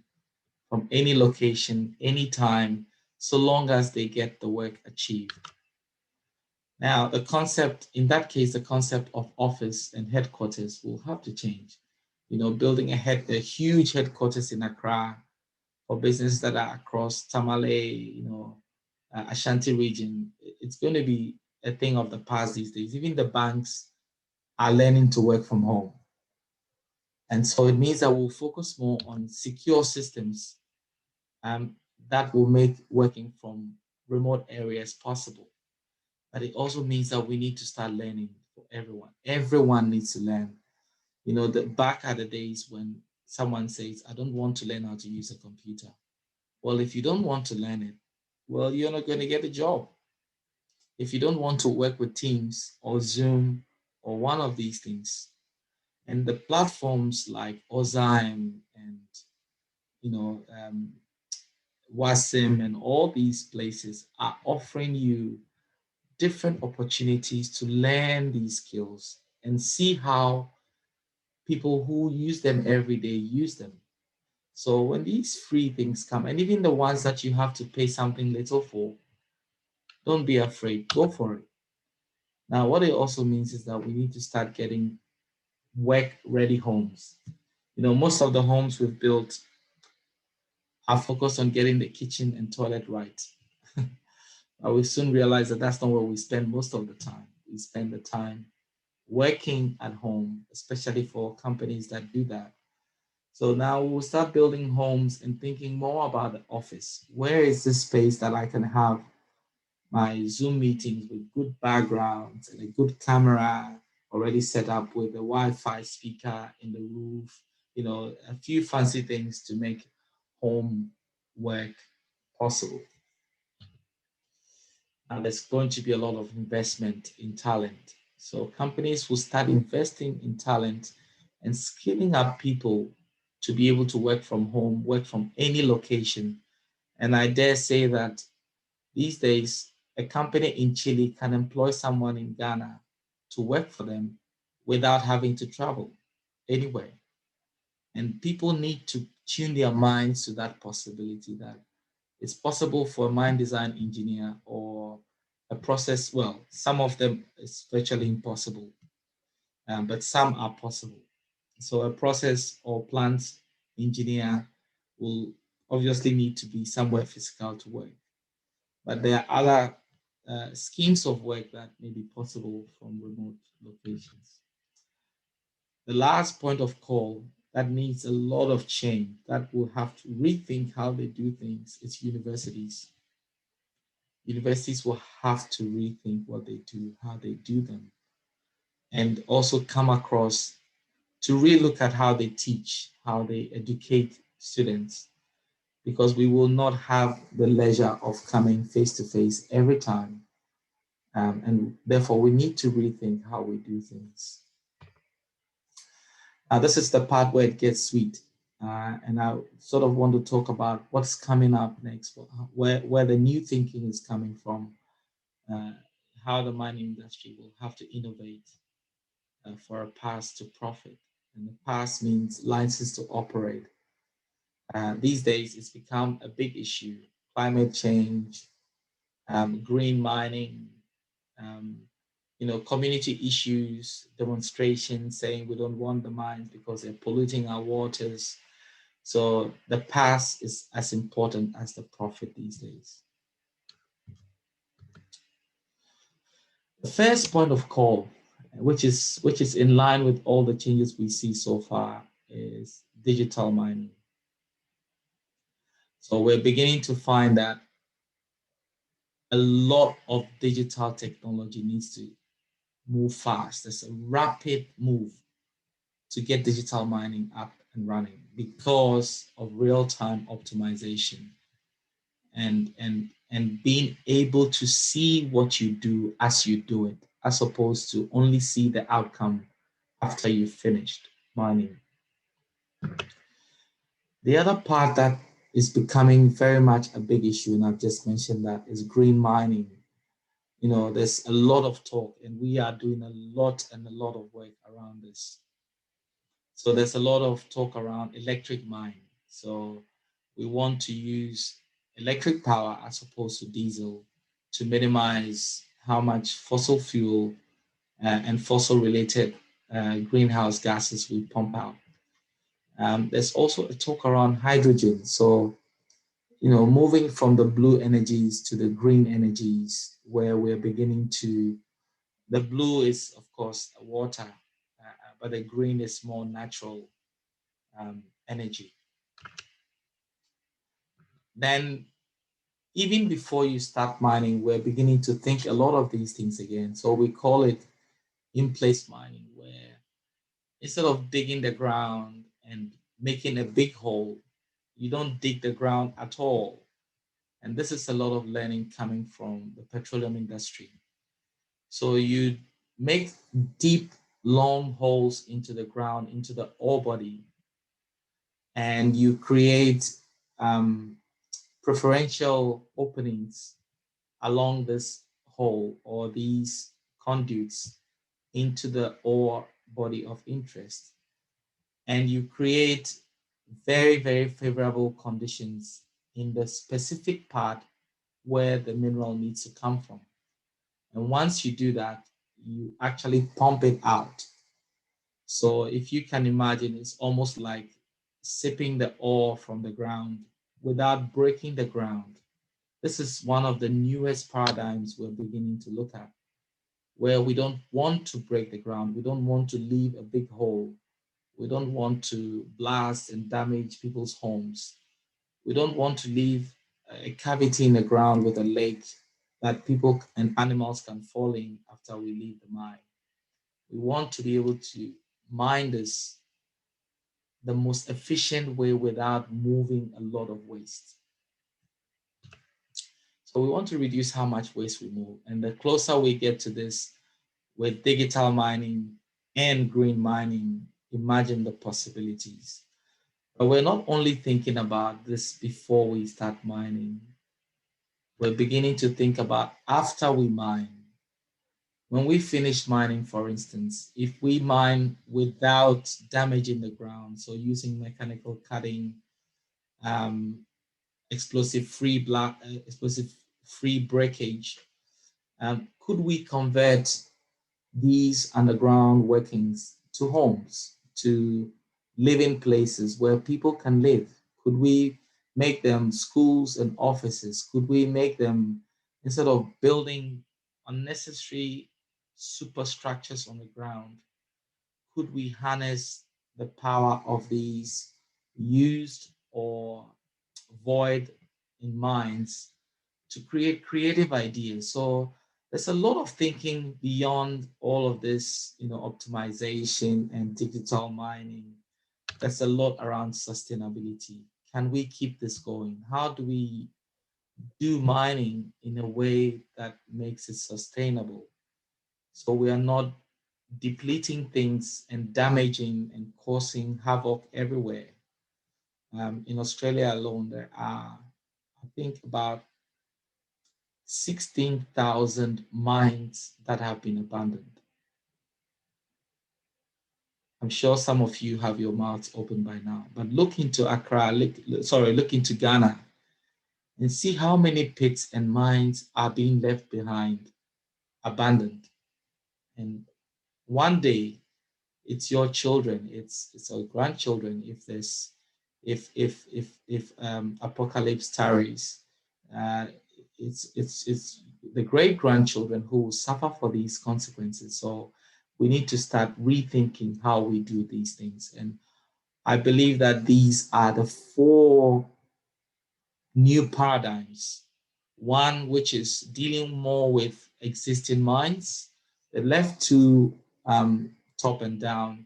from any location, anytime, so long as they get the work achieved. Now, in that case, the concept of office and headquarters will have to change. Building a huge headquarters in Accra for businesses that are across Tamale, Ashanti region, it's going to be a thing of the past these days. Even the banks are learning to work from home. And so it means that we'll focus more on secure systems that will make working from remote areas possible. But it also means that we need to start learning for everyone. Everyone needs to learn. Back at the days when someone says, I don't want to learn how to use a computer. Well, if you don't want to learn it, well, you're not going to get a job. If you don't want to work with Teams or Zoom or one of these things, and the platforms like Ozime and Wasim and all these places are offering you different opportunities to learn these skills and see how people who use them every day use them. So when these free things come, and even the ones that you have to pay something little for, don't be afraid, go for it. Now, what it also means is that we need to start getting work-ready homes. Most of the homes we've built are focused on getting the kitchen and toilet right. But we soon realize that that's not where we spend most of the time. We spend the time working at home, especially for companies that do that. So now we'll start building homes and thinking more about the office. Where is this space that I can have my Zoom meetings with good backgrounds and a good camera already set up with a Wi-Fi speaker in the roof, a few fancy things to make home work possible. And there's going to be a lot of investment in talent. So companies will start investing in talent and skilling up people to be able to work from home, work from any location. And I dare say that these days, a company in Chile can employ someone in Ghana to work for them without having to travel anywhere. And people need to tune their minds to that possibility that it's possible for a mine design engineer or a process, well, some of them is virtually impossible, but some are possible. So a process or plant engineer will obviously need to be somewhere physical to work. But there are other schemes of work that may be possible from remote locations. The last point of call that needs a lot of change, that will have to rethink how they do things, is universities. Universities will have to rethink what they do, how they do them, and also come across to relook at how they teach, how they educate students, because we will not have the leisure of coming face to face every time. And therefore, we need to rethink how we do things. Now, this is the part where it gets sweet. And I sort of want to talk about what's coming up next, where the new thinking is coming from, uh, how the mining industry will have to innovate for a path to profit. And the path means license to operate. These days, it's become a big issue. Climate change, green mining, um, community issues, demonstrations saying we don't want the mines because they're polluting our waters. So the past is as important as the profit these days. The first point of call, which is in line with all the changes we see so far, is digital mining. So we're beginning to find that a lot of digital technology needs to move fast. There's a rapid move to get digital mining up and running because of real-time optimization and being able to see what you do as you do it, as opposed to only see the outcome after you've finished mining. The other part that is becoming very much a big issue, and I've just mentioned that, is green mining. There's a lot of talk, and we are doing a lot of work around this. So there's a lot of talk around electric mining. So we want to use electric power as opposed to diesel to minimize how much fossil fuel and fossil related greenhouse gases we pump out. There's also a talk around hydrogen. So, moving from the blue energies to the green energies, where we're beginning to, the blue is, of course, water, but the green is more natural energy. Then, even before you start mining, we're beginning to think a lot of these things again. So we call it in-place mining, where instead of digging the ground and making a big hole, you don't dig the ground at all. And this is a lot of learning coming from the petroleum industry. So you make deep, long holes into the ground, into the ore body, and you create preferential openings along this hole or these conduits into the ore body of interest. And you create very, very favorable conditions in the specific part where the mineral needs to come from. And once you do that, you actually pump it out. So if you can imagine, it's almost like sipping the ore from the ground without breaking the ground. This is one of the newest paradigms we're beginning to look at, where we don't want to break the ground. We don't want to leave a big hole. We don't want to blast and damage people's homes. We don't want to leave a cavity in the ground with a lake that people and animals can fall in after we leave the mine. We want to be able to mine this the most efficient way without moving a lot of waste. So we want to reduce how much waste we move. And the closer we get to this with digital mining and green mining, imagine the possibilities. But we're not only thinking about this before we start mining, we're beginning to think about after we mine. When we finish mining, for instance, if we mine without damaging the ground, so using mechanical cutting, um, explosive free breakage, could we convert these underground workings to homes, to living places where people can live? Could we make them schools and offices? Could we make them, instead of building unnecessary superstructures on the ground, could we harness the power of these used or void in minds to create creative ideas? So there's a lot of thinking beyond all of this, optimization and digital mining. There's a lot around sustainability. Can we keep this going? How do we do mining in a way that makes it sustainable? So we are not depleting things and damaging and causing havoc everywhere. In Australia alone, there are, I think, about 16,000 mines that have been abandoned. I'm sure some of you have your mouths open by now, but look into Accra, look into Ghana and see how many pits and mines are being left behind, abandoned. And one day, it's your children, it's our grandchildren. If apocalypse tarries, uh, it's the great grandchildren who will suffer for these consequences. So we need to start rethinking how we do these things. And I believe that these are the four new paradigms. One which is dealing more with existing minds. The left two, top and down,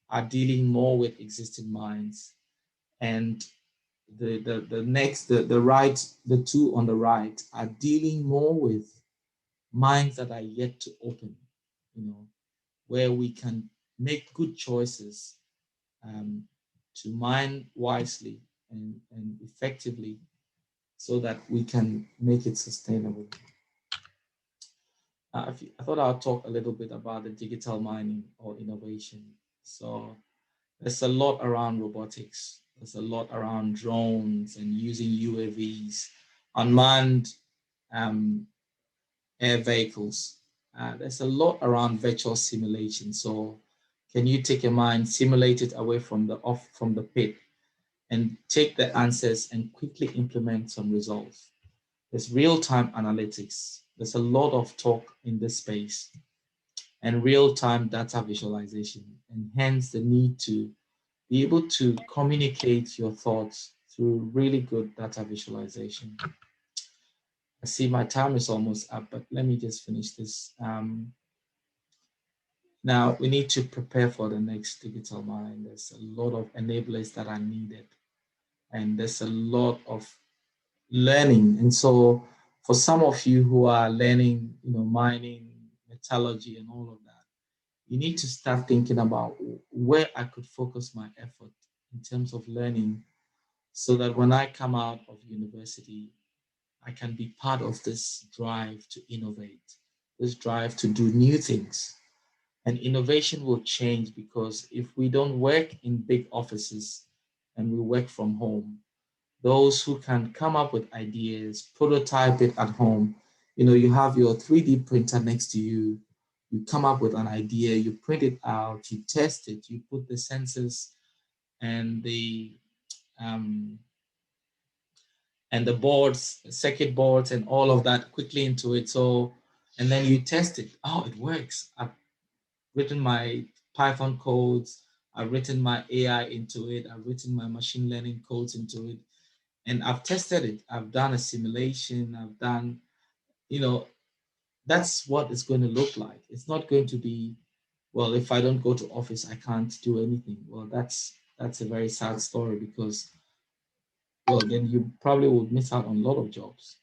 are dealing more with existing minds. And the next, the right, the two on the right are dealing more with minds that are yet to open, where we can make good choices, um, to mine wisely and effectively so that we can make it sustainable. I thought I'll talk a little bit about the digital mining or innovation. So there's a lot around robotics. There's a lot around drones and using UAVs, unmanned um, air vehicles. There's a lot around virtual simulation. So can you take a mine, simulate it away from the pit, and take the answers and quickly implement some results? There's real-time analytics. There's a lot of talk in this space, and real-time data visualization, and hence the need to be able to communicate your thoughts through really good data visualization. I see my time is almost up, but let me just finish this. Now, we need to prepare for the next digital mine. There's a lot of enablers that are needed, and there's a lot of learning. And so for some of you who are learning, mining, metallurgy and all of that, you need to start thinking about where I could focus my effort in terms of learning so that when I come out of university, I can be part of this drive to innovate, this drive to do new things. And innovation will change because if we don't work in big offices and we work from home, those who can come up with ideas, prototype it at home. You have your 3D printer next to you. You come up with an idea, you print it out, you test it, you put the sensors and um, the boards, circuit boards, and all of that quickly into it. So, and then you test it. Oh, it works. I've written my Python codes. I've written my AI into it. I've written my machine learning codes into it. And I've tested it. I've done a simulation. I've done, that's what it's going to look like. It's not going to be, well, if I don't go to office, I can't do anything. Well, that's a very sad story because, well, then you probably would miss out on a lot of jobs.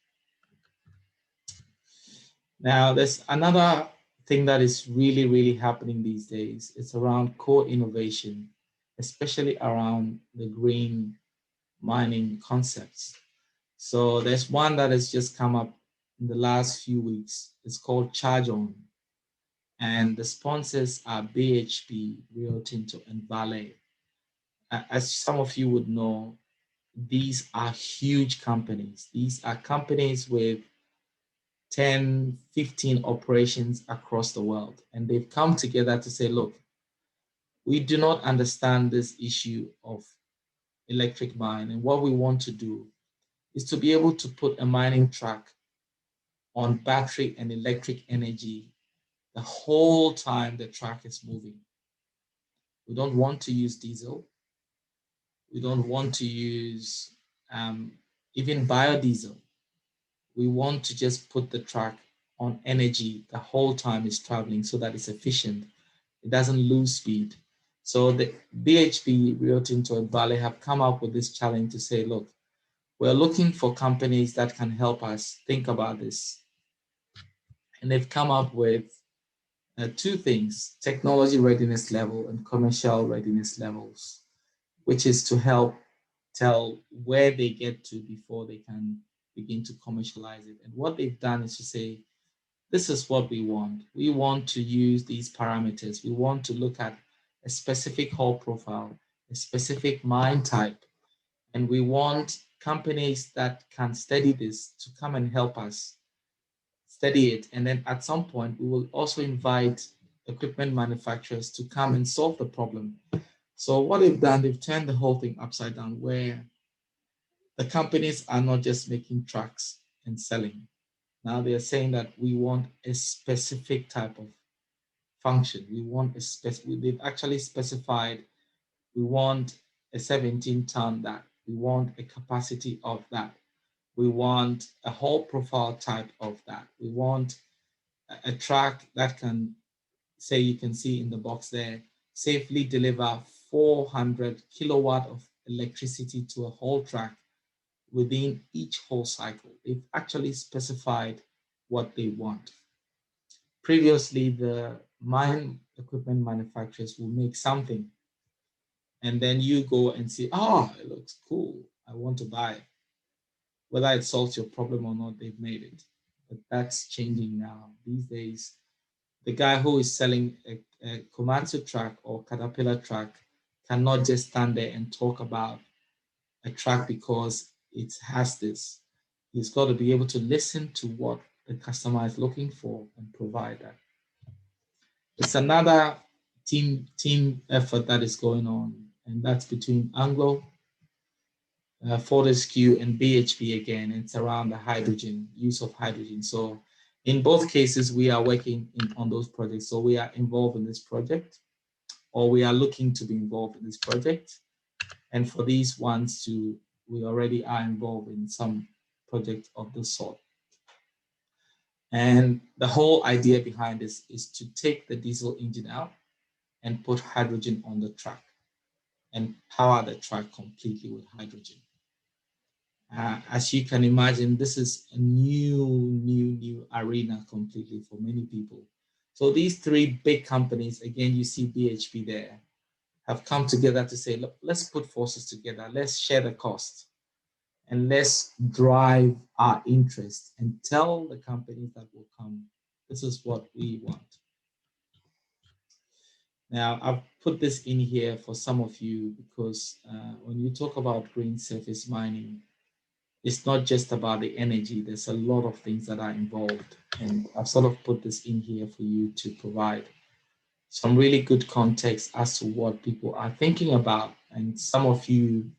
Now, there's another thing that is really, really happening these days. It's around co-innovation, especially around the green mining concepts. So there's one that has just come up in the last few weeks. It's called Charge On. And the sponsors are BHP, Rio Tinto, and Vale. As some of you would know, these are huge companies. These are companies with 10, 15 operations across the world. And they've come together to say, look, we do not understand this issue of electric mine. And what we want to do is to be able to put a mining truck on battery and electric energy the whole time the truck is moving. We don't want to use diesel. We don't want to use even biodiesel. We want to just put the truck on energy the whole time it's traveling so that it's efficient. It doesn't lose speed. So the BHP, Rio Tinto, and Vale have come up with this challenge to say, look, we're looking for companies that can help us think about this. And they've come up with two things: technology readiness level and commercial readiness levels, which is to help tell where they get to before they can begin to commercialize it. And what they've done is to say, this is what we want. We want to use these parameters. We want to look at a specific hull profile, a specific mine type, and we want companies that can study this to come and help us study it. And then at some point, we will also invite equipment manufacturers to come and solve the problem. So what they've done, they've turned the whole thing upside down, where the companies are not just making trucks and selling. Now they're saying that we want a specific type of function. We want a specific, they've actually specified, we want a 17-ton that, we want a capacity of that, we want a whole profile type of that, we want a truck that can, say you can see in the box there, safely deliver 400 kilowatt of electricity to a whole truck within each whole cycle. They've actually specified what they want. Previously, the mine equipment manufacturers will make something, and then you go and say, oh, it looks cool, I want to buy it. Whether it solves your problem or not, they've made it. But that's changing now. These days, the guy who is selling a Komatsu truck or Caterpillar truck cannot just stand there and talk about a truck because it has this. He's got to be able to listen to what the customer is looking for and provide that. It's another team effort that is going on, and that's between Anglo, Fortescue, and BHP again. It's around the hydrogen, use of hydrogen. So in both cases, we are working on those projects. So we are involved in this project, or we are looking to be involved in this project. And for these ones too, we already are involved in some project of this sort. And the whole idea behind this is to take the diesel engine out and put hydrogen on the truck and power the truck completely with hydrogen. As you can imagine, this is a new arena completely for many people. So these three big companies, again, you see BHP there, have come together to say, look, let's put forces together, let's share the cost, and let's drive our interest and tell the companies that will come, this is what we want. Now, I've put this in here for some of you because when you talk about green surface mining, it's not just about the energy. There's a lot of things that are involved. And I've sort of put this in here for you to provide some really good context as to what people are thinking about. And some of you,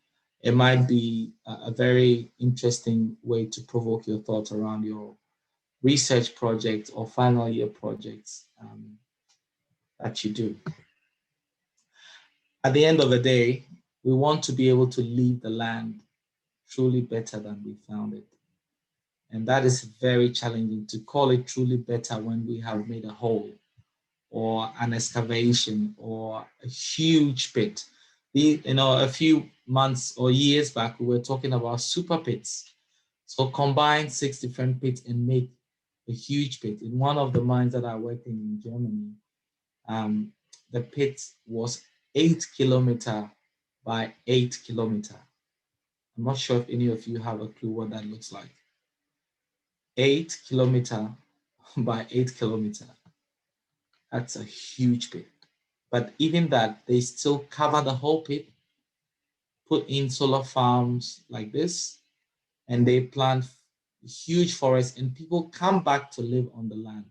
it might be a very interesting way to provoke your thoughts around your research project or final year projects that you do. At the end of the day, we want to be able to leave the land truly better than we found it. And that is very challenging to call it truly better when we have made a hole or an excavation or a huge pit. A few months or years back, we were talking about super pits. So combine 6 different pits and make a huge pit. In one of the mines that I worked in Germany, the pit was 8 kilometer by 8 kilometer. I'm not sure if any of you have a clue what that looks like. 8 kilometer by 8 kilometer. That's a huge pit. But even that, they still cover the whole pit, put in solar farms like this, and they plant huge forests, and people come back to live on the land.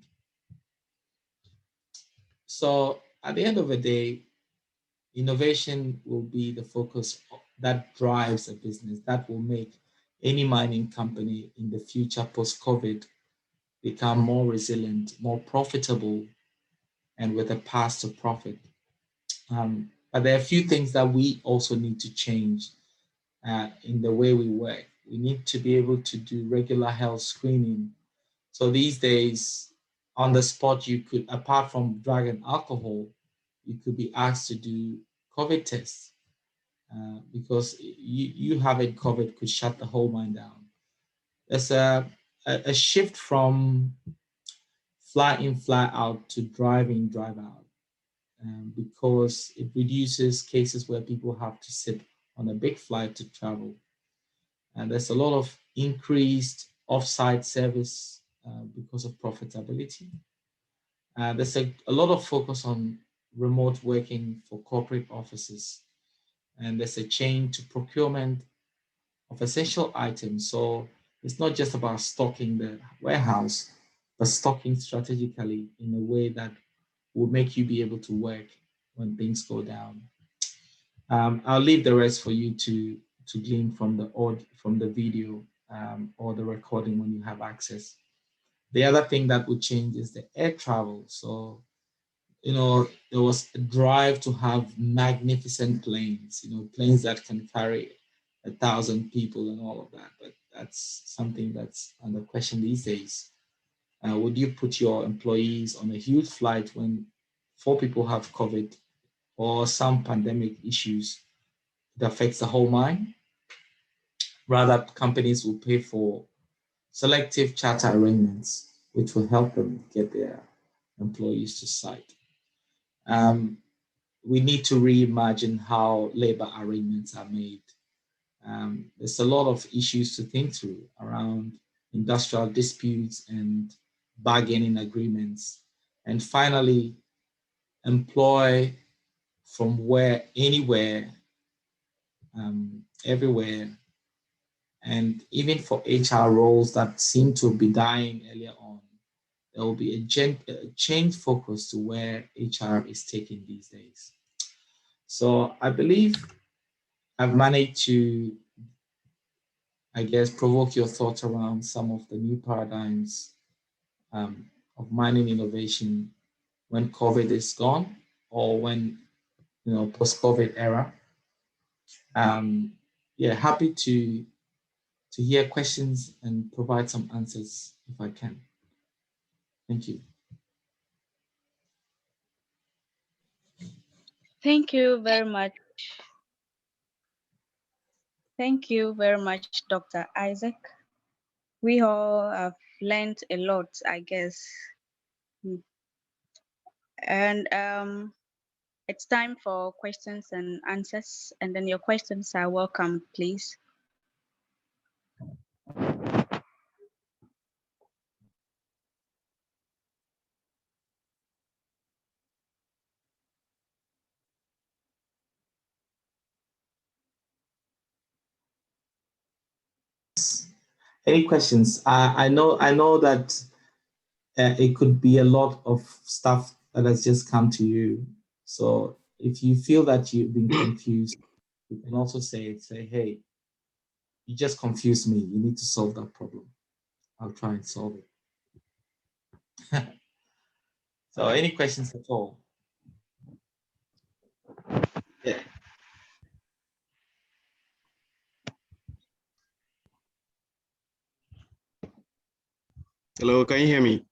So at the end of the day, innovation will be the focus that drives a business that will make any mining company in the future post-COVID become more resilient, more profitable, and with a path to profit. But there are a few things that we also need to change in the way we work. We need to be able to do regular health screening. So these days, on the spot, you could, apart from drug and alcohol, you could be asked to do COVID tests because you having COVID could shut the whole mine down. There's a shift from fly in, fly out to drive in, drive out because it reduces cases where people have to sit on a big flight to travel. And there's a lot of increased offsite service because of profitability. There's a lot of focus on remote working for corporate offices. And there's a change to procurement of essential items. So it's not just about stocking the warehouse, but stocking strategically in a way that will make you be able to work when things go down. I'll leave the rest for you to glean from the video or the recording when you have access. The other thing that would change is the air travel. So, there was a drive to have magnificent planes, planes that can carry 1,000 people and all of that. But that's something that's under question these days. Would you put your employees on a huge flight when 4 people have COVID or some pandemic issues that affects the whole mine? Rather, companies will pay for selective charter arrangements, which will help them get their employees to site. We need to reimagine how labor arrangements are made. There's a lot of issues to think through around industrial disputes and bargaining agreements. And finally, employ from where, anywhere, everywhere. And even for HR roles that seem to be dying earlier on, there will be a change focus to where HR is taking these days. So I believe I've managed to, I guess, provoke your thoughts around some of the new paradigms of mining innovation when COVID is gone or when, post-COVID era. Yeah, happy to hear questions and provide some answers if I can. Thank you. Thank you very much. Thank you very much, Dr. Isaac. We all have learned a lot, I guess. And it's time for questions and answers. And then your questions are welcome, please. Any questions? I know that it could be a lot of stuff that has just come to you. So if you feel that you've been confused, you can also say, hey, you just confused me. You need to solve that problem. I'll try and solve it. So any questions at all? Yeah. Hello, can you hear me?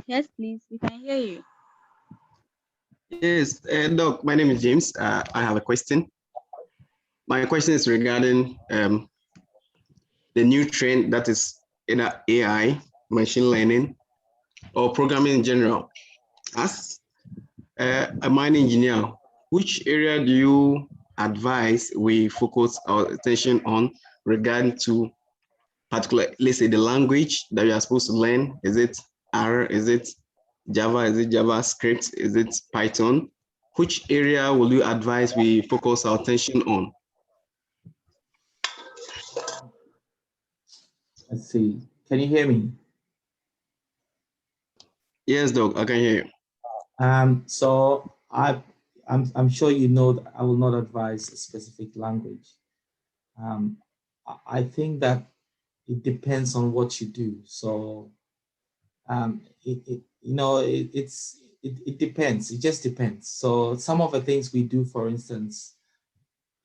Yes, please, we can hear you. Yes, Doc, my name is James. I have a question. My question is regarding the new trend that is either AI, machine learning, or programming in general. As a mining engineer, which area do you advise we focus our attention on regarding to particular, let's say the language that you are supposed to learn? Is it R? Is it Java? Is it JavaScript? Is it Python? Which area will you advise we focus our attention on? Let's see. Can you hear me? Yes, Doc, I can hear you. So I'm sure you know that I will not advise a specific language. I think that it depends on what you do. So it depends. It just depends. So some of the things we do, for instance,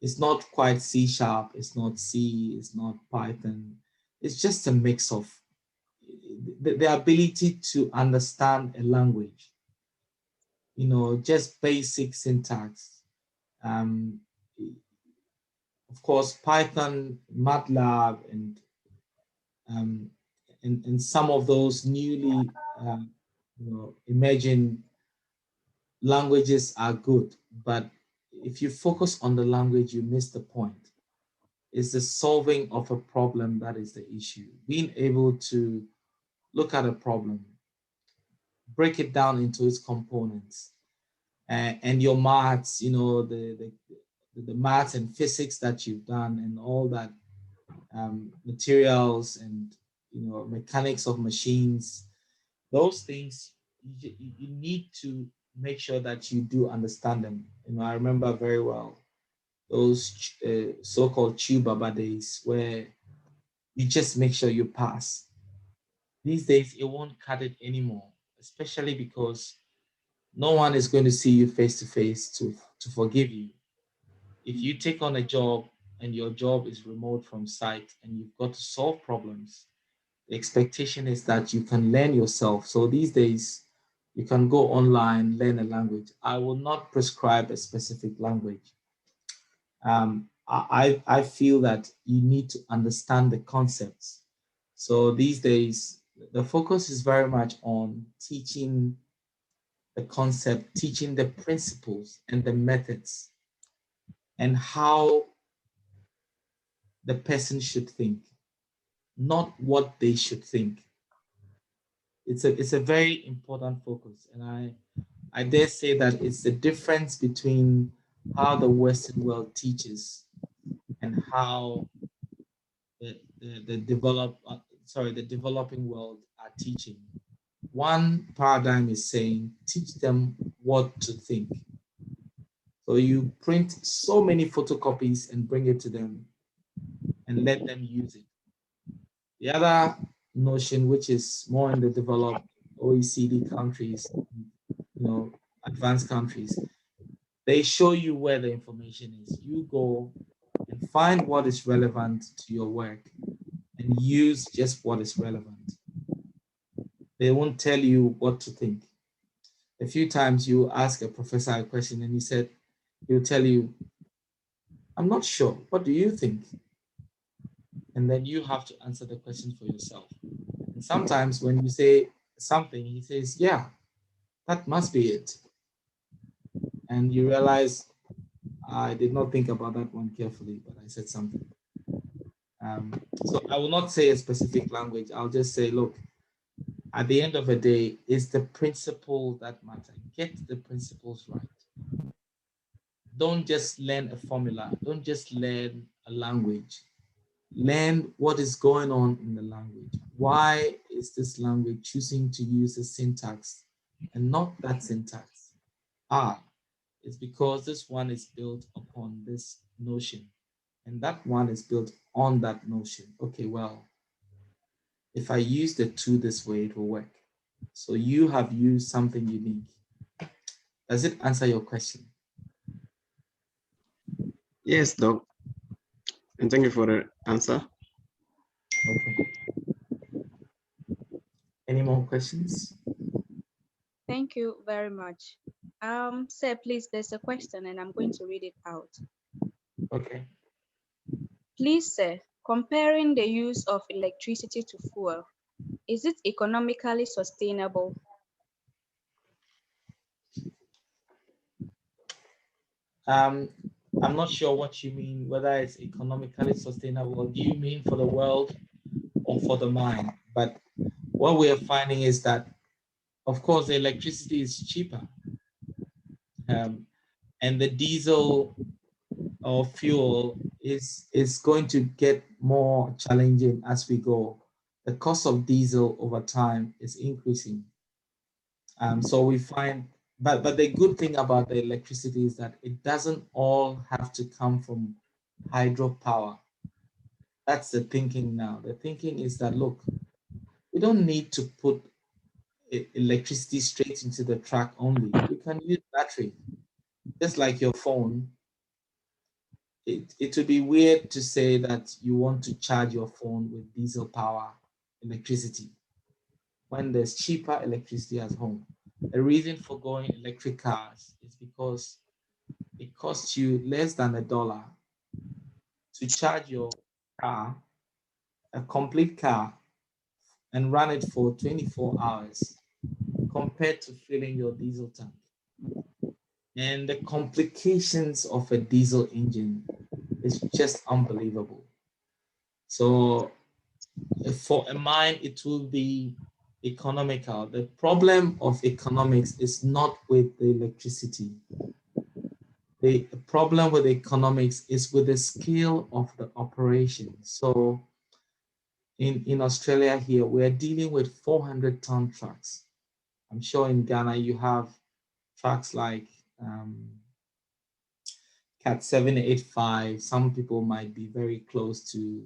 it's not quite C#, it's not C, it's not Python. It's just a mix of the ability to understand a language, just basic syntax. Of course, Python, MATLAB, and some of those newly emerging languages are good, but if you focus on the language, you miss the point. It's the solving of a problem that is the issue. Being able to look at a problem, break it down into its components, and your maths, the maths and physics that you've done, and all that, materials and mechanics of machines, those things you need to make sure that you do understand them. I remember very well those so-called Chubaba days where you just make sure you pass. These days, it won't cut it anymore, especially because no one is going to see you face to face to forgive you. If you take on a job and your job is remote from site and you've got to solve problems, the expectation is that you can learn yourself. So these days, you can go online, learn a language. I will not prescribe a specific language. I feel that you need to understand the concepts. So these days, the focus is very much on teaching the concept, teaching the principles and the methods, and how the person should think, not what they should think. It's a very important focus, and I dare say that it's the difference between how the Western world teaches and how the developing world are teaching. One paradigm is saying teach them what to think. So you print so many photocopies and bring it to them and let them use it. The other notion, which is more in the developed OECD countries, advanced countries, they show you where the information is. You go and find what is relevant to your work and use just what is relevant. They won't tell you what to think. A few times you ask a professor a question and he'll tell you, I'm not sure. What do you think? And then you have to answer the question for yourself. And sometimes when you say something, he says, yeah, that must be it. And you realize, I did not think about that one carefully, but I said something. So I will not say a specific language. I'll just say, look, at the end of the day, it's the principle that matters. Get the principles right. Don't just learn a formula. Don't just learn a language. Learn what is going on in the language. Why is this language choosing to use a syntax and not that syntax? It's because this one is built upon this notion and that one is built on that notion. Okay, well, if I use the two this way, it will work. So you have used something unique. Does it answer your question? Yes, Doc. And thank you for the answer. Okay. Any more questions? Thank you very much. Sir, please, there's a question and I'm going to read it out. Okay. Please, sir, comparing the use of electricity to fuel, is it economically sustainable? I'm not sure what you mean, whether it's economically sustainable. Do you mean for the world or for the mine? But what we are finding is that, of course, the electricity is cheaper, and the diesel or fuel is going to get more challenging as we go. The cost of diesel over time is increasing. So we find, but the good thing about the electricity is that it doesn't all have to come from hydropower. That's the thinking now. The thinking is that, look, we don't need to put electricity straight into the truck only. We can use battery, just like your phone. It would be weird to say that you want to charge your phone with diesel power electricity when there's cheaper electricity at home. The reason for going electric cars is because it costs you less than $1 to charge your car, a complete car, and run it for 24 hours compared to filling your diesel tank. And the complications of a diesel engine is just unbelievable. So for a mine, it will be economical. The problem of economics is not with the electricity. The problem with economics is with the scale of the operation. So in Australia here, we're dealing with 400-ton trucks. I'm sure in Ghana you have trucks like Cat 785. Some people might be very close to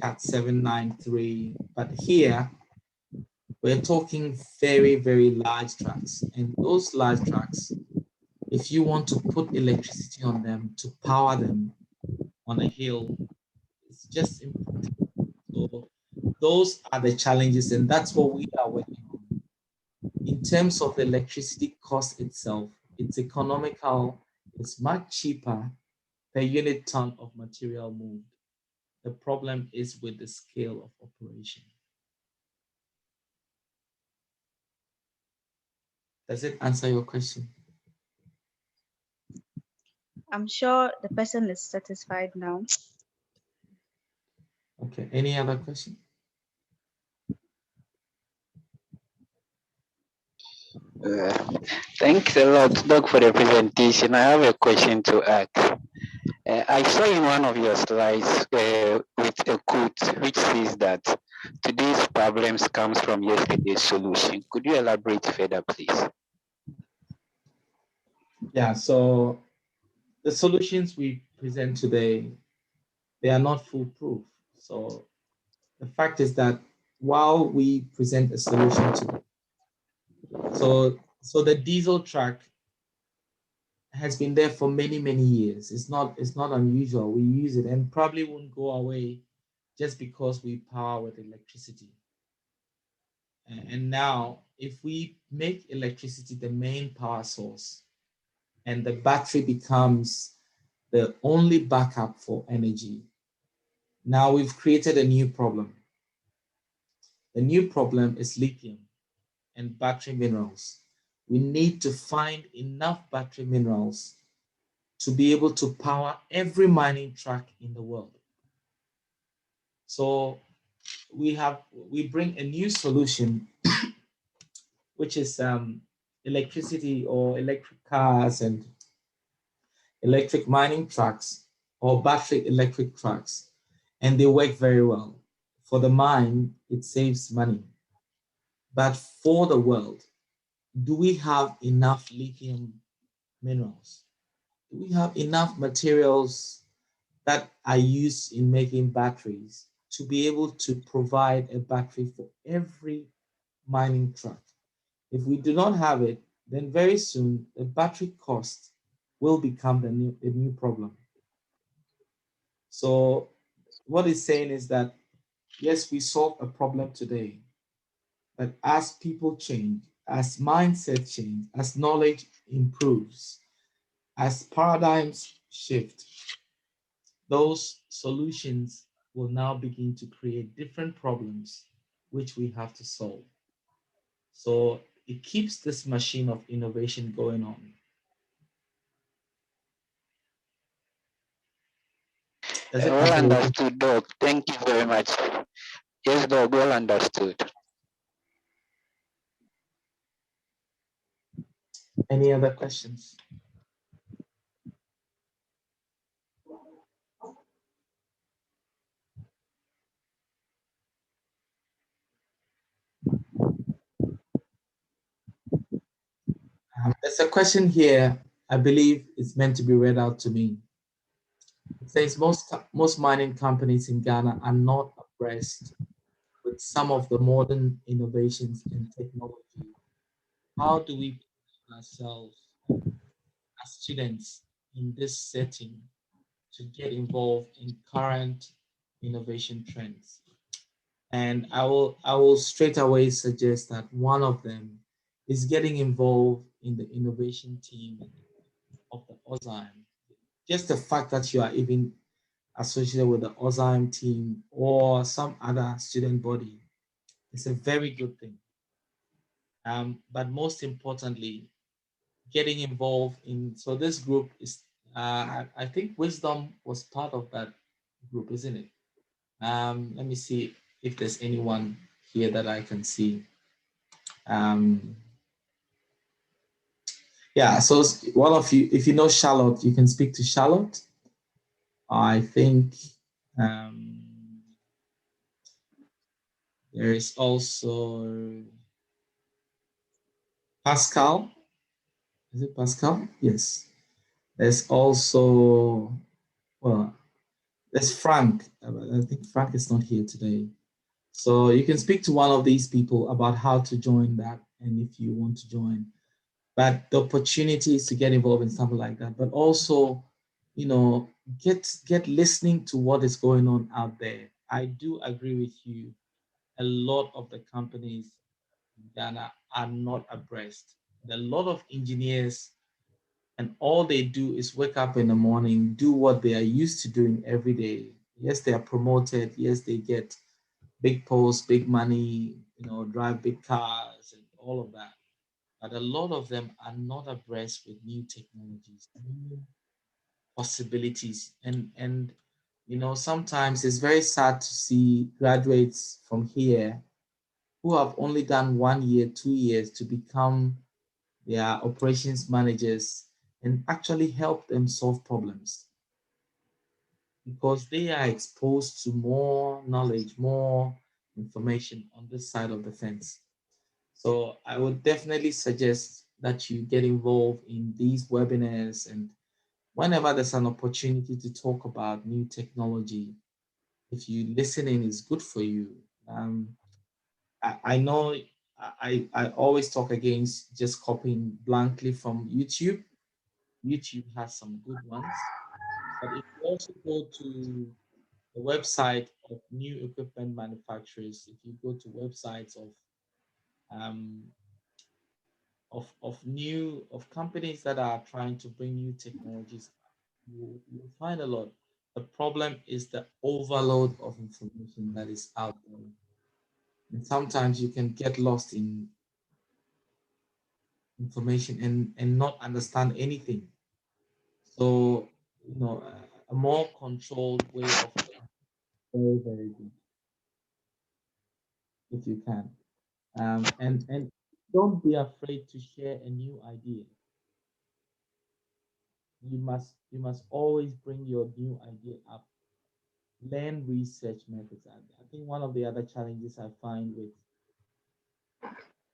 Cat 793. But here, we're talking very, very large trucks. And those large trucks, if you want to put electricity on them to power them on a hill, it's just impractical. So those are the challenges, and that's what we are working on. In terms of the electricity cost itself, it's economical, it's much cheaper per unit ton of material moved. The problem is with the scale of operation. Does it answer your question? I'm sure the person is satisfied now. Okay, any other question? Uh, Thanks a lot, Doc, for the presentation. I have a question to ask. I saw in one of your slides with a quote which says that today's problems comes from yesterday's solution. Could you elaborate further, please? Yeah, so the solutions we present today, they are not foolproof. So the fact is that while we present a solution today, so the diesel truck has been there for many, many years. It's not unusual. We use it and probably won't go away just because we power with electricity. And now, if we make electricity the main power source and the battery becomes the only backup for energy, now we've created a new problem. The new problem is lithium and battery minerals. We need to find enough battery minerals to be able to power every mining truck in the world. So we bring a new solution, which is electricity or electric cars and electric mining trucks or battery electric trucks, and they work very well. For the mine, it saves money. But for the world, do we have enough lithium minerals? Do we have enough materials that are used in making batteries to be able to provide a battery for every mining truck? If we do not have it, then very soon the battery cost will become the new problem. So what it's saying is that, yes, we solve a problem today, but as people change, as mindset change, as knowledge improves, as paradigms shift, those solutions will now begin to create different problems which we have to solve. So it keeps this machine of innovation going on. Does it Well answer your question? understood, Doc. Thank you very much. Yes, Doc, well understood. Any other questions? There's a question here, I believe it's meant to be read out to me. It says most mining companies in Ghana are not abreast with some of the modern innovations in technology. How do we position ourselves as students in this setting to get involved in current innovation trends? And I will straight away suggest that one of them is getting involved in the innovation team of the OZIME. Just the fact that you are even associated with the OZIME team or some other student body is a very good thing. But most importantly, getting involved in. So this group is, I think Wisdom was part of that group, isn't it? Let me see if there's anyone here that I can see. Yeah, so one of you, if you know Charlotte, you can speak to Charlotte. I think there is also Pascal. Is it Pascal? Yes. There's also, well, there's Frank. I think Frank is not here today. So you can speak to one of these people about how to join that and if you want to join. But the opportunities to get involved in something like that, but also, you know, get listening to what is going on out there. I do agree with you. A lot of the companies in Ghana are not abreast. There are a lot of engineers, and all they do is wake up in the morning, do what they are used to doing every day. Yes, they are promoted. Yes, they get big posts, big money, you know, drive big cars and all of that. But a lot of them are not abreast with new technologies, new possibilities. And you know, sometimes it's very sad to see graduates from here who have only done 1 year, 2 years to become their operations managers and actually help them solve problems because they are exposed to more knowledge, more information on this side of the fence. So I would definitely suggest that you get involved in these webinars, and whenever there's an opportunity to talk about new technology, if you listen in, is good for you. I know I always talk against just copying blankly from YouTube. YouTube has some good ones, but if you also go to the website of new equipment manufacturers, if you go to websites um, of companies that are trying to bring new technologies, you find a lot. The problem is the overload of information that is out there. And sometimes you can get lost in information and not understand anything. So, you know, a more controlled way of very, very good if you can. And don't be afraid to share a new idea. You must always bring your new idea up. Learn research methods. I think one of the other challenges I find with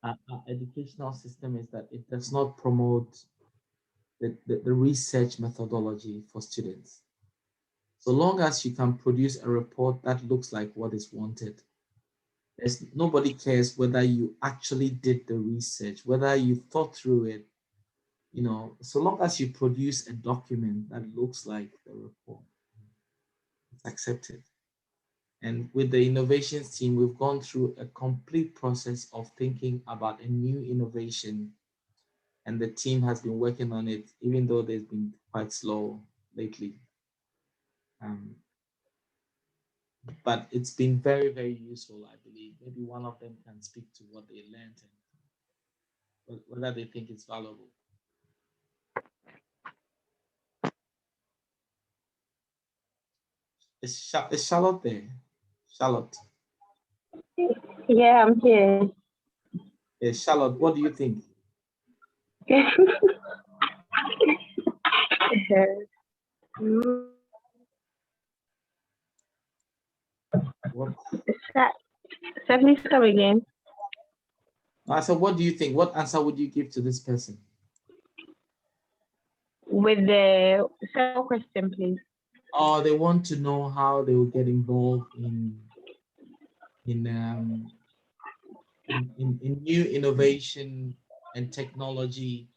our educational system is that it does not promote the research methodology for students. So long as you can produce a report that looks like what is wanted, nobody cares whether you actually did the research, whether you thought through it, you know, so long as you produce a document that looks like the report, it's accepted. And with the innovations team, we've gone through a complete process of thinking about a new innovation. And the team has been working on it, even though they've been quite slow lately. But it's been very, very useful, I believe. Maybe one of them can speak to what they learned and whether they think it's valuable. Is Charlotte there? Charlotte. Yeah, I'm here. Charlotte, what do you think? What? Please come again. So what do you think? What answer would you give to this person? With the second question, please. Oh, they want to know how they will get involved in new innovation and technology,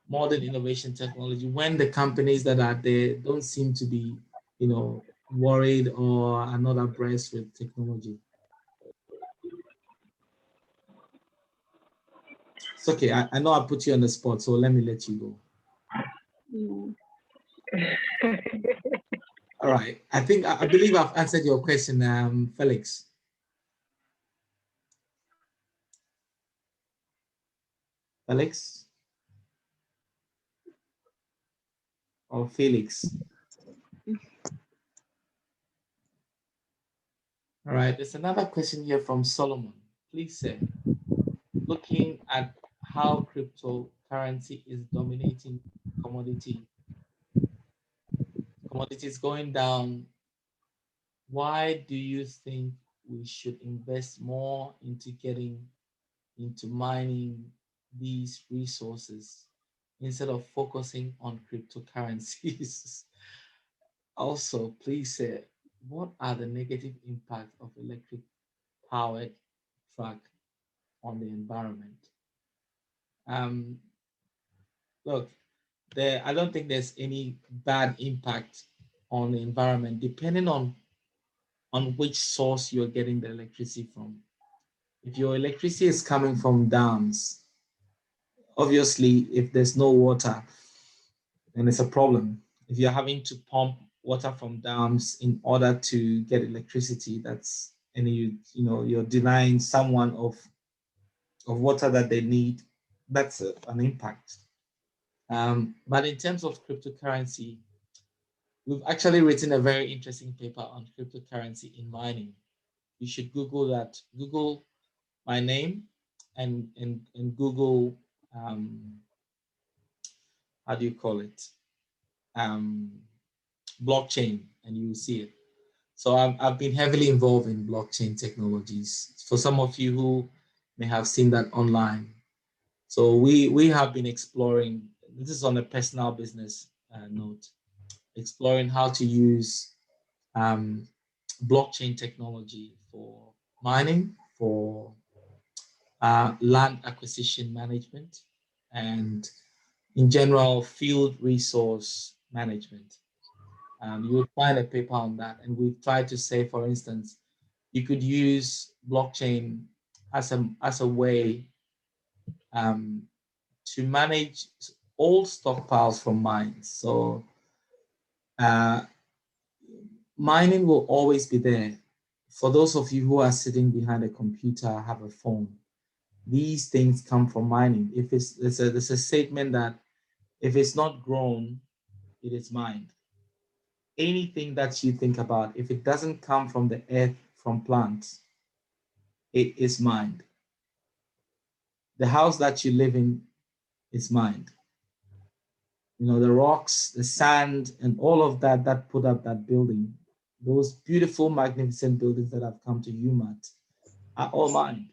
modern innovation technology, when the companies that are there don't seem to be, you know, worried or are not abreast with technology. It's okay. I know I put you on the spot, so let me let you go. All right. I believe I've answered your question, Felix. Felix? or Felix? All right, there's another question here from Solomon. Please say, looking at how cryptocurrency is dominating commodities going down, why do you think we should invest more into getting into mining these resources instead of focusing on cryptocurrencies? Also, please say, what are the negative impacts of electric powered truck on the environment? Um, Look, I don't think there's any bad impact on the environment, depending on which source you're getting the electricity from. If your electricity is coming from dams, obviously, if there's no water, then it's a problem. If you're having to pump water from dams in order to get electricity, and you're denying someone of water that they need, that's an impact. But in terms of cryptocurrency, we've actually written a very interesting paper on cryptocurrency in mining. You should Google that. Google my name and Google, how do you call it? Um, Blockchain, and you will see it. So I've been heavily involved in blockchain technologies. For some of you who may have seen that online. So we have been exploring, this is on a personal business note, exploring how to use blockchain technology for mining, for land acquisition management, and in general, field resource management. You will find a paper on that. And we've tried to say, for instance, you could use blockchain as a way to manage old stockpiles from mines. So uh, mining will always be there. For those of you who are sitting behind a computer, have a phone, these things come from mining. If there's a statement that if it's not grown, it is mined. Anything that you think about, if it doesn't come from the earth, from plants, it is mined. The house that you live in is mined. The rocks, the sand, and all of that put up that building, those beautiful, magnificent buildings that have come to UMAT are all mined.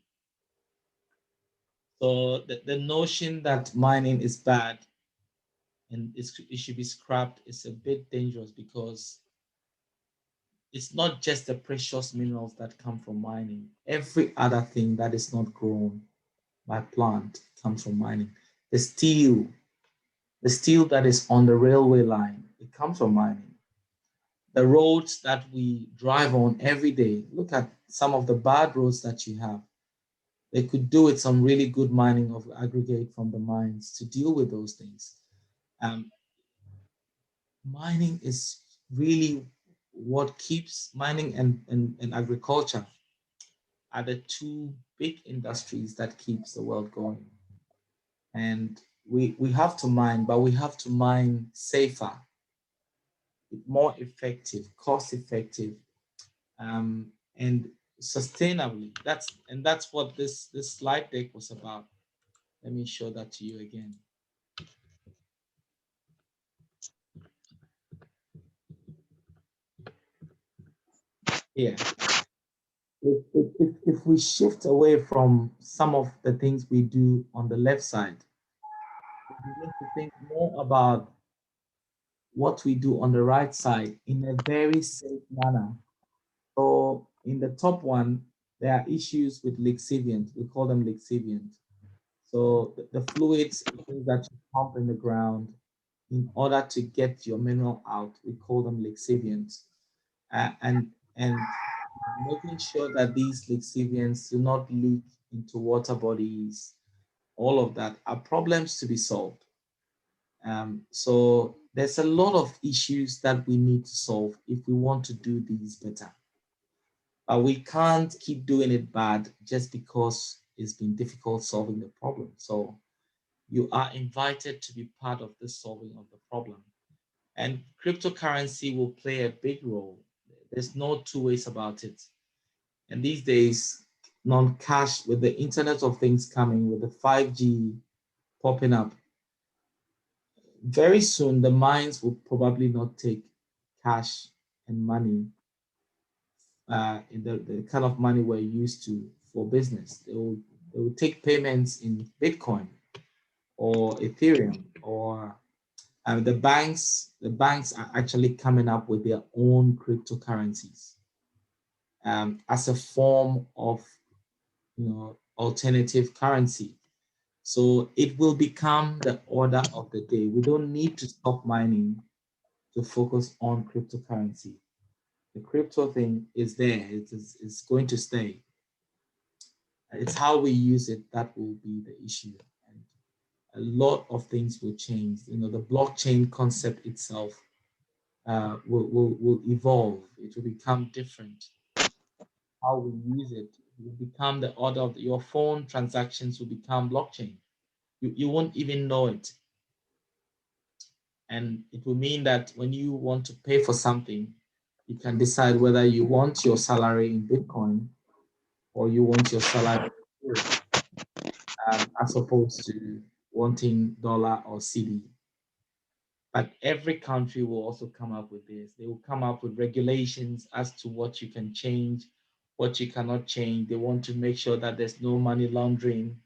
So the notion that mining is bad and it should be scrapped is a bit dangerous, because it's not just the precious minerals that come from mining. Every other thing that is not grown by plant comes from mining. The steel that is on the railway line, it comes from mining. The roads that we drive on every day, look at some of the bad roads that you have. They could do with some really good mining of aggregate from the mines to deal with those things. Mining is really what keeps mining and agriculture are the two big industries that keeps the world going. And we have to mine, but we have to mine safer, more effective, cost effective, and sustainably. That's what this slide deck was about. Let me show that to you again. Yeah. If we shift away from some of the things we do on the left side, we begin to think more about what we do on the right side in a very safe manner. So in the top one, there are issues with lixiviant. We call them lixiviant. So the fluids, things that you pump in the ground in order to get your mineral out, we call them lixiviants. And making sure that these lixiviants do not leak into water bodies, all of that are problems to be solved. So there's a lot of issues that we need to solve if we want to do these better. But we can't keep doing it bad just because it's been difficult solving the problem. So you are invited to be part of the solving of the problem. And cryptocurrency will play a big role. There's no two ways about it. And these days, non-cash, with the Internet of Things coming, with the 5G popping up, very soon the mines will probably not take cash and money in the kind of money we're used to for business. They will take payments in Bitcoin or Ethereum, or the banks are actually coming up with their own cryptocurrencies as a form of alternative currency. So it will become the order of the day. We don't need to stop mining to focus on cryptocurrency. The crypto thing is there. It's going to stay. It's how we use it that will be the issue. And a lot of things will change. The blockchain concept itself will evolve. It will become different. How we use it will become the order of your phone transactions will become blockchain. You won't even know it. And it will mean that when you want to pay for something, you can decide whether you want your salary in Bitcoin or you want your salary in Euro, as opposed to wanting dollar or CD. But every country will also come up with this. They will come up with regulations as to what you can change, what you cannot change. They want to make sure that there's no money laundering.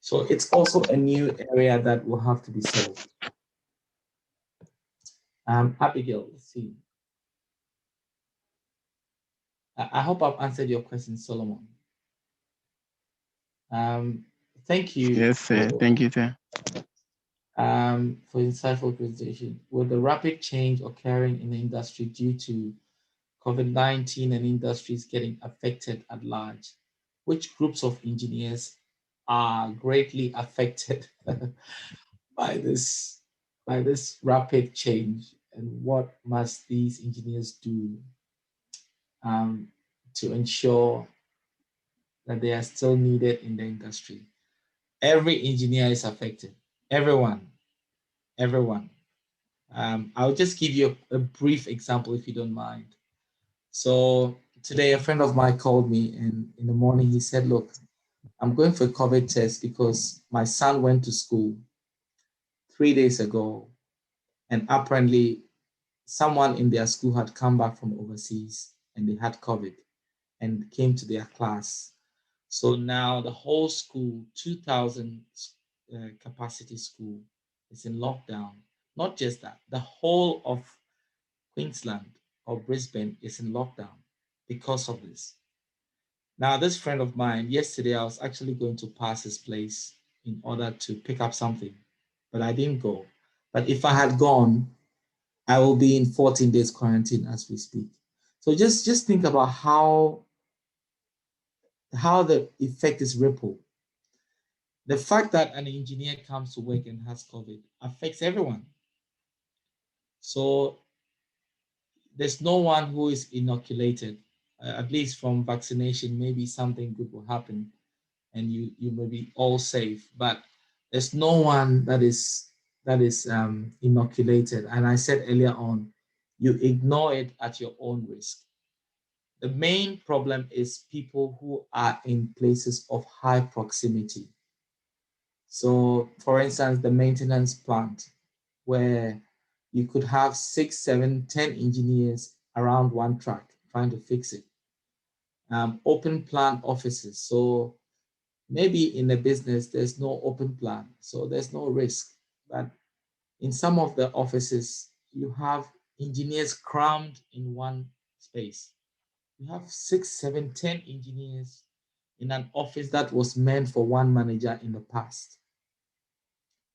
So it's also a new area that will have to be solved. Abigail, let's see. I hope I've answered your question, Solomon. Thank you. Yes, sir. Thank you, sir. For insightful presentation. With the rapid change occurring in the industry due to COVID-19 and industries getting affected at large, which groups of engineers are greatly affected by this rapid change, and what must these engineers do to ensure that they are still needed in the industry? Every engineer is affected. Everyone. I'll just give you a brief example if you don't mind. So today a friend of mine called me, and in the morning he said, look, I'm going for a COVID test because my son went to school 3 days ago, and apparently someone in their school had come back from overseas and they had COVID and came to their class. So now the whole school, 2,000 capacity school, is in lockdown. Not just that, the whole of Queensland or Brisbane is in lockdown because of this. Now, this friend of mine, yesterday I was actually going to pass his place in order to pick up something, but I didn't go. But if I had gone, I will be in 14 days quarantine as we speak. So just think about how the effect is ripple. The fact that an engineer comes to work and has COVID affects everyone. So there's no one who is inoculated. At least from vaccination, maybe something good will happen and you may be all safe. But there's no one that is inoculated. And I said earlier on, you ignore it at your own risk. The main problem is people who are in places of high proximity. So, for instance, the maintenance plant, where you could have 6, 7, 10 engineers around one track trying to fix it. Open plan offices. So maybe in a business, there's no open plan, so there's no risk. But in some of the offices, you have engineers crammed in one space. You have 6, 7, 10 engineers in an office that was meant for one manager in the past.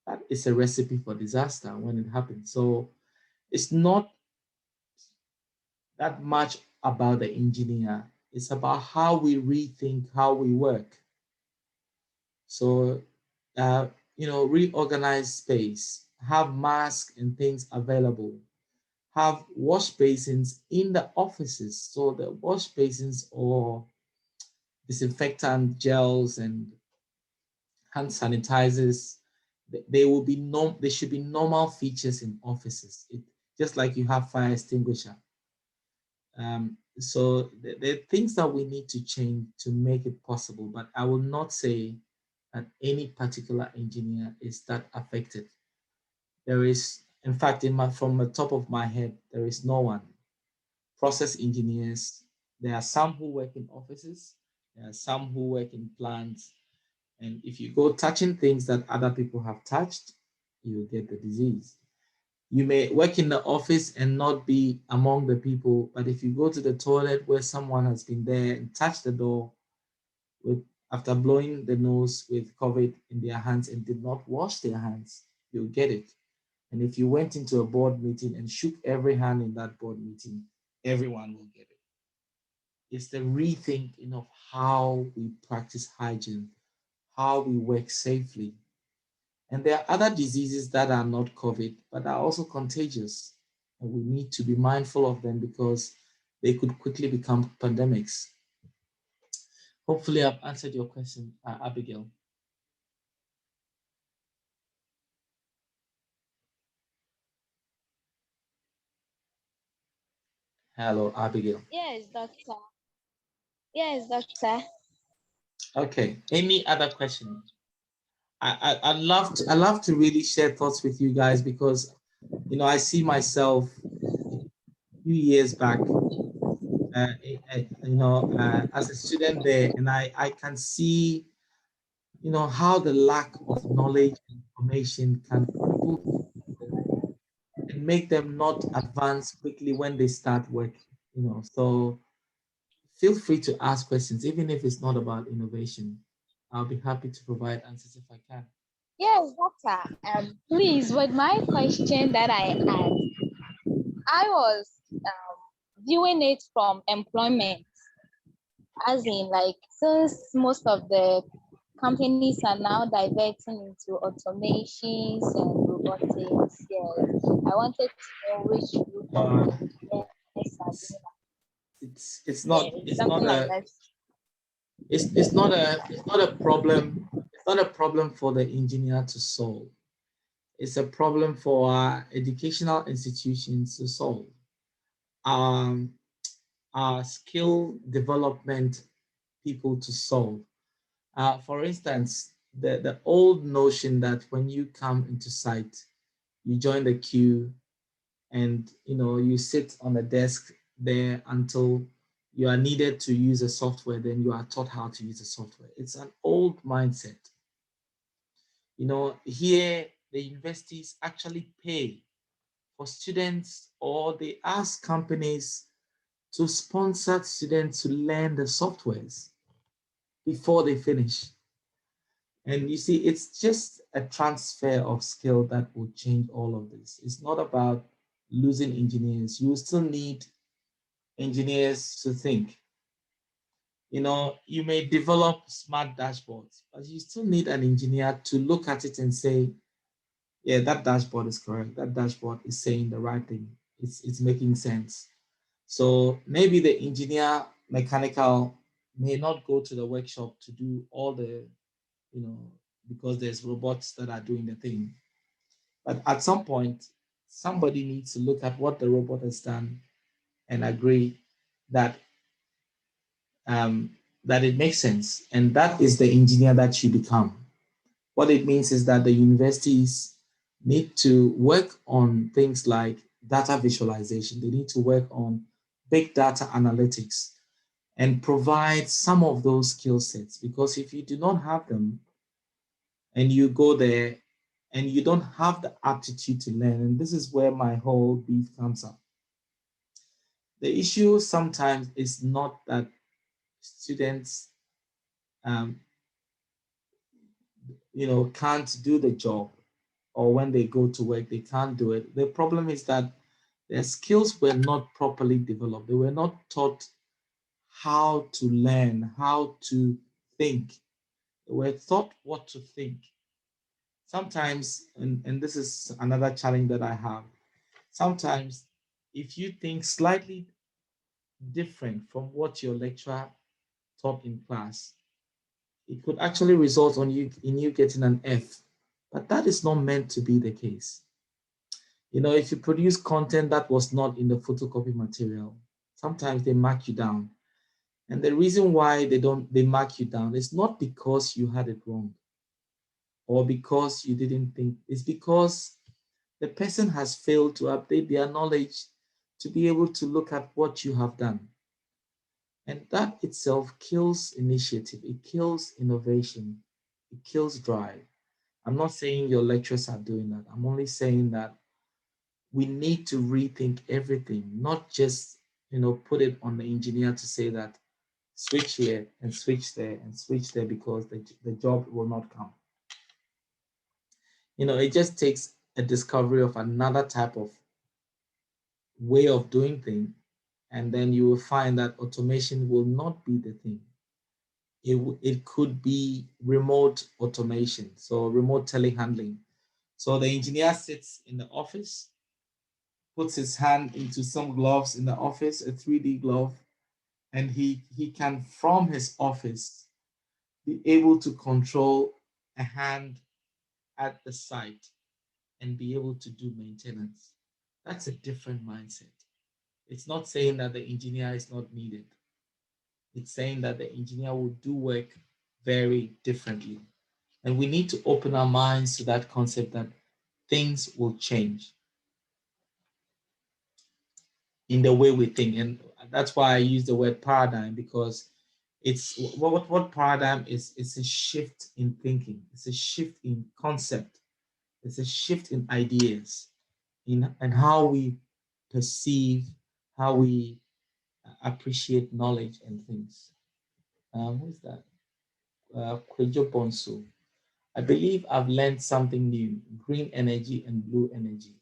That is a recipe for disaster when it happens. So it's not that much about the engineer. It's about how we rethink how we work. So, reorganize space, have masks and things available, have wash basins in the offices. So the wash basins or disinfectant gels and hand sanitizers, they should be normal features in offices. just like you have fire extinguisher. So there are things that we need to change to make it possible, but I will not say that any particular engineer is that affected. There is, in fact, from the top of my head, there is no one. Process engineers, there are some who work in offices, there are some who work in plants, and if you go touching things that other people have touched, you get the disease. You may work in the office and not be among the people, but if you go to the toilet where someone has been there and touched the door with after blowing the nose with COVID in their hands and did not wash their hands, you'll get it. And if you went into a board meeting and shook every hand in that board meeting, everyone will get it. It's the rethinking of how we practice hygiene, how we work safely. And there are other diseases that are not COVID, but are also contagious. And we need to be mindful of them because they could quickly become pandemics. Hopefully, I've answered your question, Abigail. Hello, Abigail. Yes, doctor. Yes, doctor. Okay. Any other question? I love to really share thoughts with you guys because I see myself a few years back, as a student there, and I can see how the lack of knowledge and information can cripple people and make them not advance quickly when they start work. So feel free to ask questions, even if it's not about innovation. I'll be happy to provide answers if I can. Yes, doctor. Please, with my question that I had, I was viewing it from employment, as in, like, since most of the companies are now diverting into automations and robotics. Yes, I wanted to know which group of Uh, engineers are it's doing it's that. not Yes, something like that. it's not a problem. It's not a problem for the engineer to solve. It's a problem for our educational institutions to solve. Um, our skill development people to solve. For instance, the old notion that when you come into site, you join the queue and you sit on the desk there until you are needed to use a software, then you are taught how to use the software. It's an old mindset. Here the universities actually pay for students, or they ask companies to sponsor students to learn the softwares before they finish. And you see, it's just a transfer of skill that will change all of this. It's not about losing engineers. You still need engineers to think. You may develop smart dashboards, but you still need an engineer to look at it and say, yeah, that dashboard is correct. That dashboard is saying the right thing. It's making sense. So maybe the engineer mechanical may not go to the workshop to do all the, because there's robots that are doing the thing. But at some point, somebody needs to look at what the robot has done and agree that that it makes sense. And that is the engineer that you become. What it means is that the universities need to work on things like data visualization. They need to work on big data analytics and provide some of those skill sets. Because if you do not have them and you go there and you don't have the aptitude to learn, and this is where my whole beef comes up. The issue sometimes is not that students um, can't do the job, or when they go to work, they can't do it. The problem is that their skills were not properly developed. They were not taught how to learn, how to think. They were taught what to think. Sometimes, and this is another challenge that I have, sometimes if you think slightly different from what your lecturer taught in class, it could actually result in you getting an F. But that is not meant to be the case. If you produce content that was not in the photocopy material, sometimes they mark you down. And the reason why they mark you down is not because you had it wrong or because you didn't think, it's because the person has failed to update their knowledge to be able to look at what you have done. And that itself kills initiative, it kills innovation, it kills drive. I'm not saying your lecturers are doing that. I'm only saying that we need to rethink everything, not just put it on the engineer to say that switch here and switch there and switch there because the job will not come. It just takes a discovery of another type of way of doing things, and then you will find that automation will not be the thing. It could be remote automation, so remote telehandling. So the engineer sits in the office, puts his hand into some gloves in the office, a 3D glove, and he can, from his office, be able to control a hand at the site and be able to do maintenance. That's a different mindset. It's not saying that the engineer is not needed. It's saying that the engineer will do work very differently. And we need to open our minds to that concept that things will change in the way we think. And that's why I use the word paradigm, because it's what paradigm is. It's a shift in thinking. It's a shift in concept. It's a shift in ideas, in how we perceive, how we appreciate knowledge and things. Who's that? Kwejo Bonsu. I believe I've learned something new: green energy and blue energy.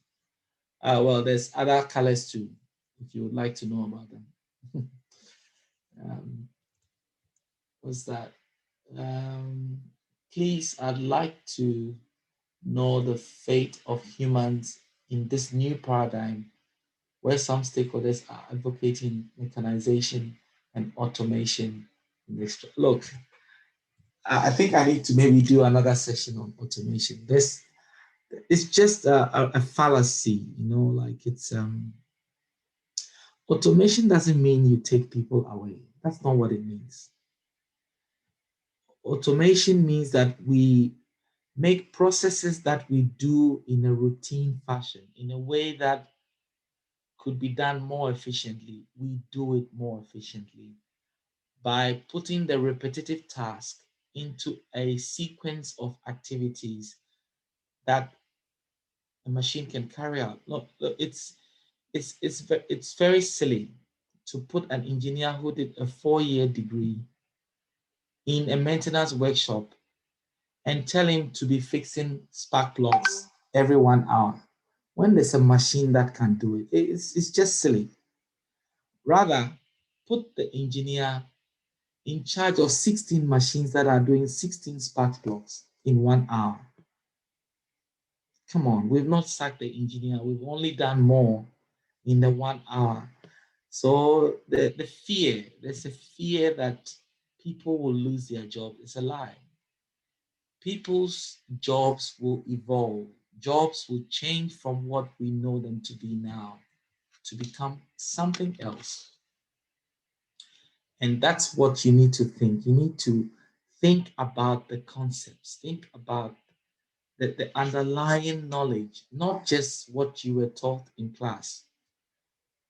Well, there's other colors too, if you would like to know about them. um, what's that? Um, Please, I'd like to know the fate of humans in this new paradigm where some stakeholders are advocating mechanization and automation. Look, I think I need to maybe do another session on automation. It's just a fallacy, like it's automation doesn't mean you take people away. That's not what it means. Automation means that we make processes that we do in a routine fashion, in a way that could be done more efficiently. We do it more efficiently by putting the repetitive task into a sequence of activities that a machine can carry out. Look, it's very silly to put an engineer who did a 4-year degree in a maintenance workshop and tell him to be fixing spark plugs every 1 hour when there's a machine that can do it. It's just silly. Rather, put the engineer in charge of 16 machines that are doing 16 spark plugs in 1 hour. Come on, we've not sacked the engineer. We've only done more in the 1 hour. So there's a fear that people will lose their job. It's a lie. People's jobs will evolve. Jobs will change from what we know them to be now to become something else. And that's what you need to think. You need to think about the concepts, think about the underlying knowledge, not just what you were taught in class,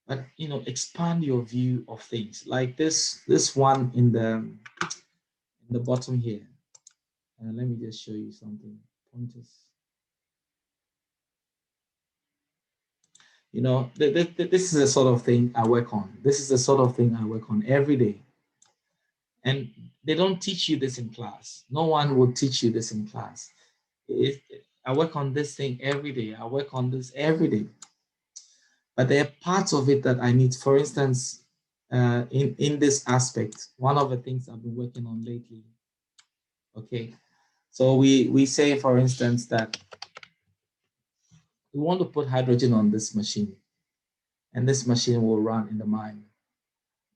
but expand your view of things. Like this one in the bottom here. Let me just show you something. Pointers. This is the sort of thing I work on. This is the sort of thing I work on every day. And they don't teach you this in class. No one will teach you this in class. I work on this thing every day. I work on this every day. But there are parts of it that I need. For instance, in this aspect, one of the things I've been working on lately. Okay, so we say, for instance, that we want to put hydrogen on this machine, and this machine will run in the mine.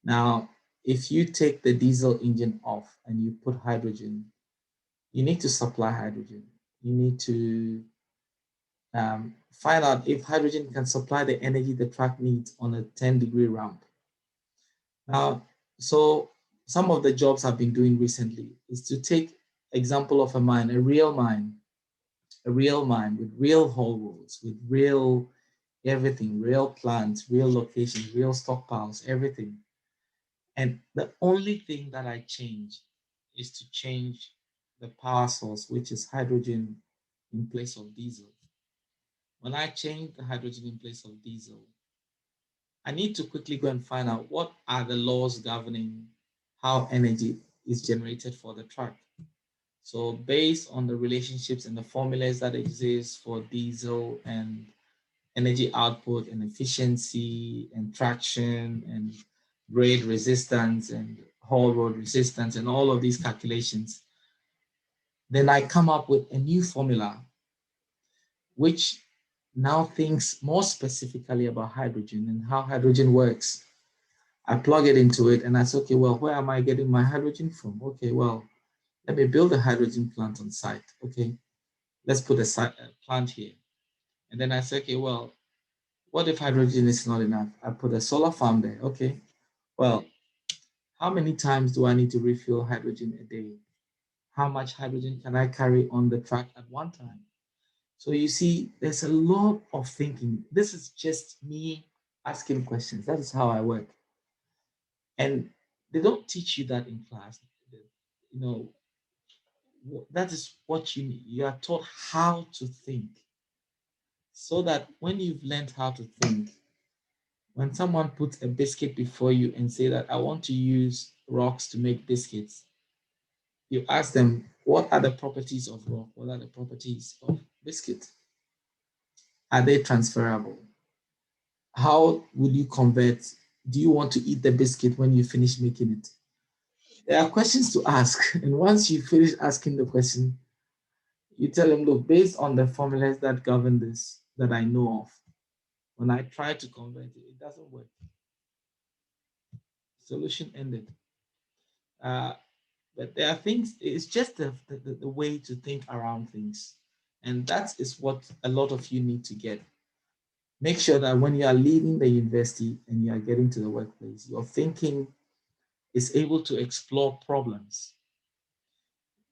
Now, if you take the diesel engine off and you put hydrogen, you need to supply hydrogen. You need to find out if hydrogen can supply the energy the track needs on a 10-degree ramp. Now, so some of the jobs I've been doing recently is to take example of a mine, a real mine with real haul roads, with real everything, real plants, real locations, real stockpiles, everything. And the only thing that I change is to change the power source, which is hydrogen in place of diesel. When I change the hydrogen in place of diesel, I need to quickly go and find out what are the laws governing how energy is generated for the truck. So based on the relationships and the formulas that exist for diesel and energy output and efficiency and traction and grade resistance and haul road resistance and all of these calculations, then I come up with a new formula which now thinks more specifically about hydrogen and how hydrogen works. I plug it into it and I say, okay, well, where am I getting my hydrogen from? Okay, well, let me build a hydrogen plant on site. Okay, let's put a plant here. And then I say, okay, well, what if hydrogen is not enough? I put a solar farm there. Okay, well, how many times do I need to refuel hydrogen a day? How much hydrogen can I carry on the truck at one time? So you see, there's a lot of thinking. This is just me asking questions. That is how I work. And they don't teach you that in class. You know, that is what you need. You are taught how to think so that when you've learned how to think, when someone puts a biscuit before you and say that I want to use rocks to make biscuits, you ask them, what are the properties of rock? What are the properties of biscuit? Are they transferable? How will you convert? Do you want to eat the biscuit when you finish making it? There are questions to ask. And once you finish asking the question, you tell them, look, based on the formulas that govern this, that I know of, when I try to convert it, it doesn't work. Solution ended. But there are things, it's just the way to think around things. And that is what a lot of you need to get. Make sure that when you are leaving the university and you are getting to the workplace, your thinking is able to explore problems.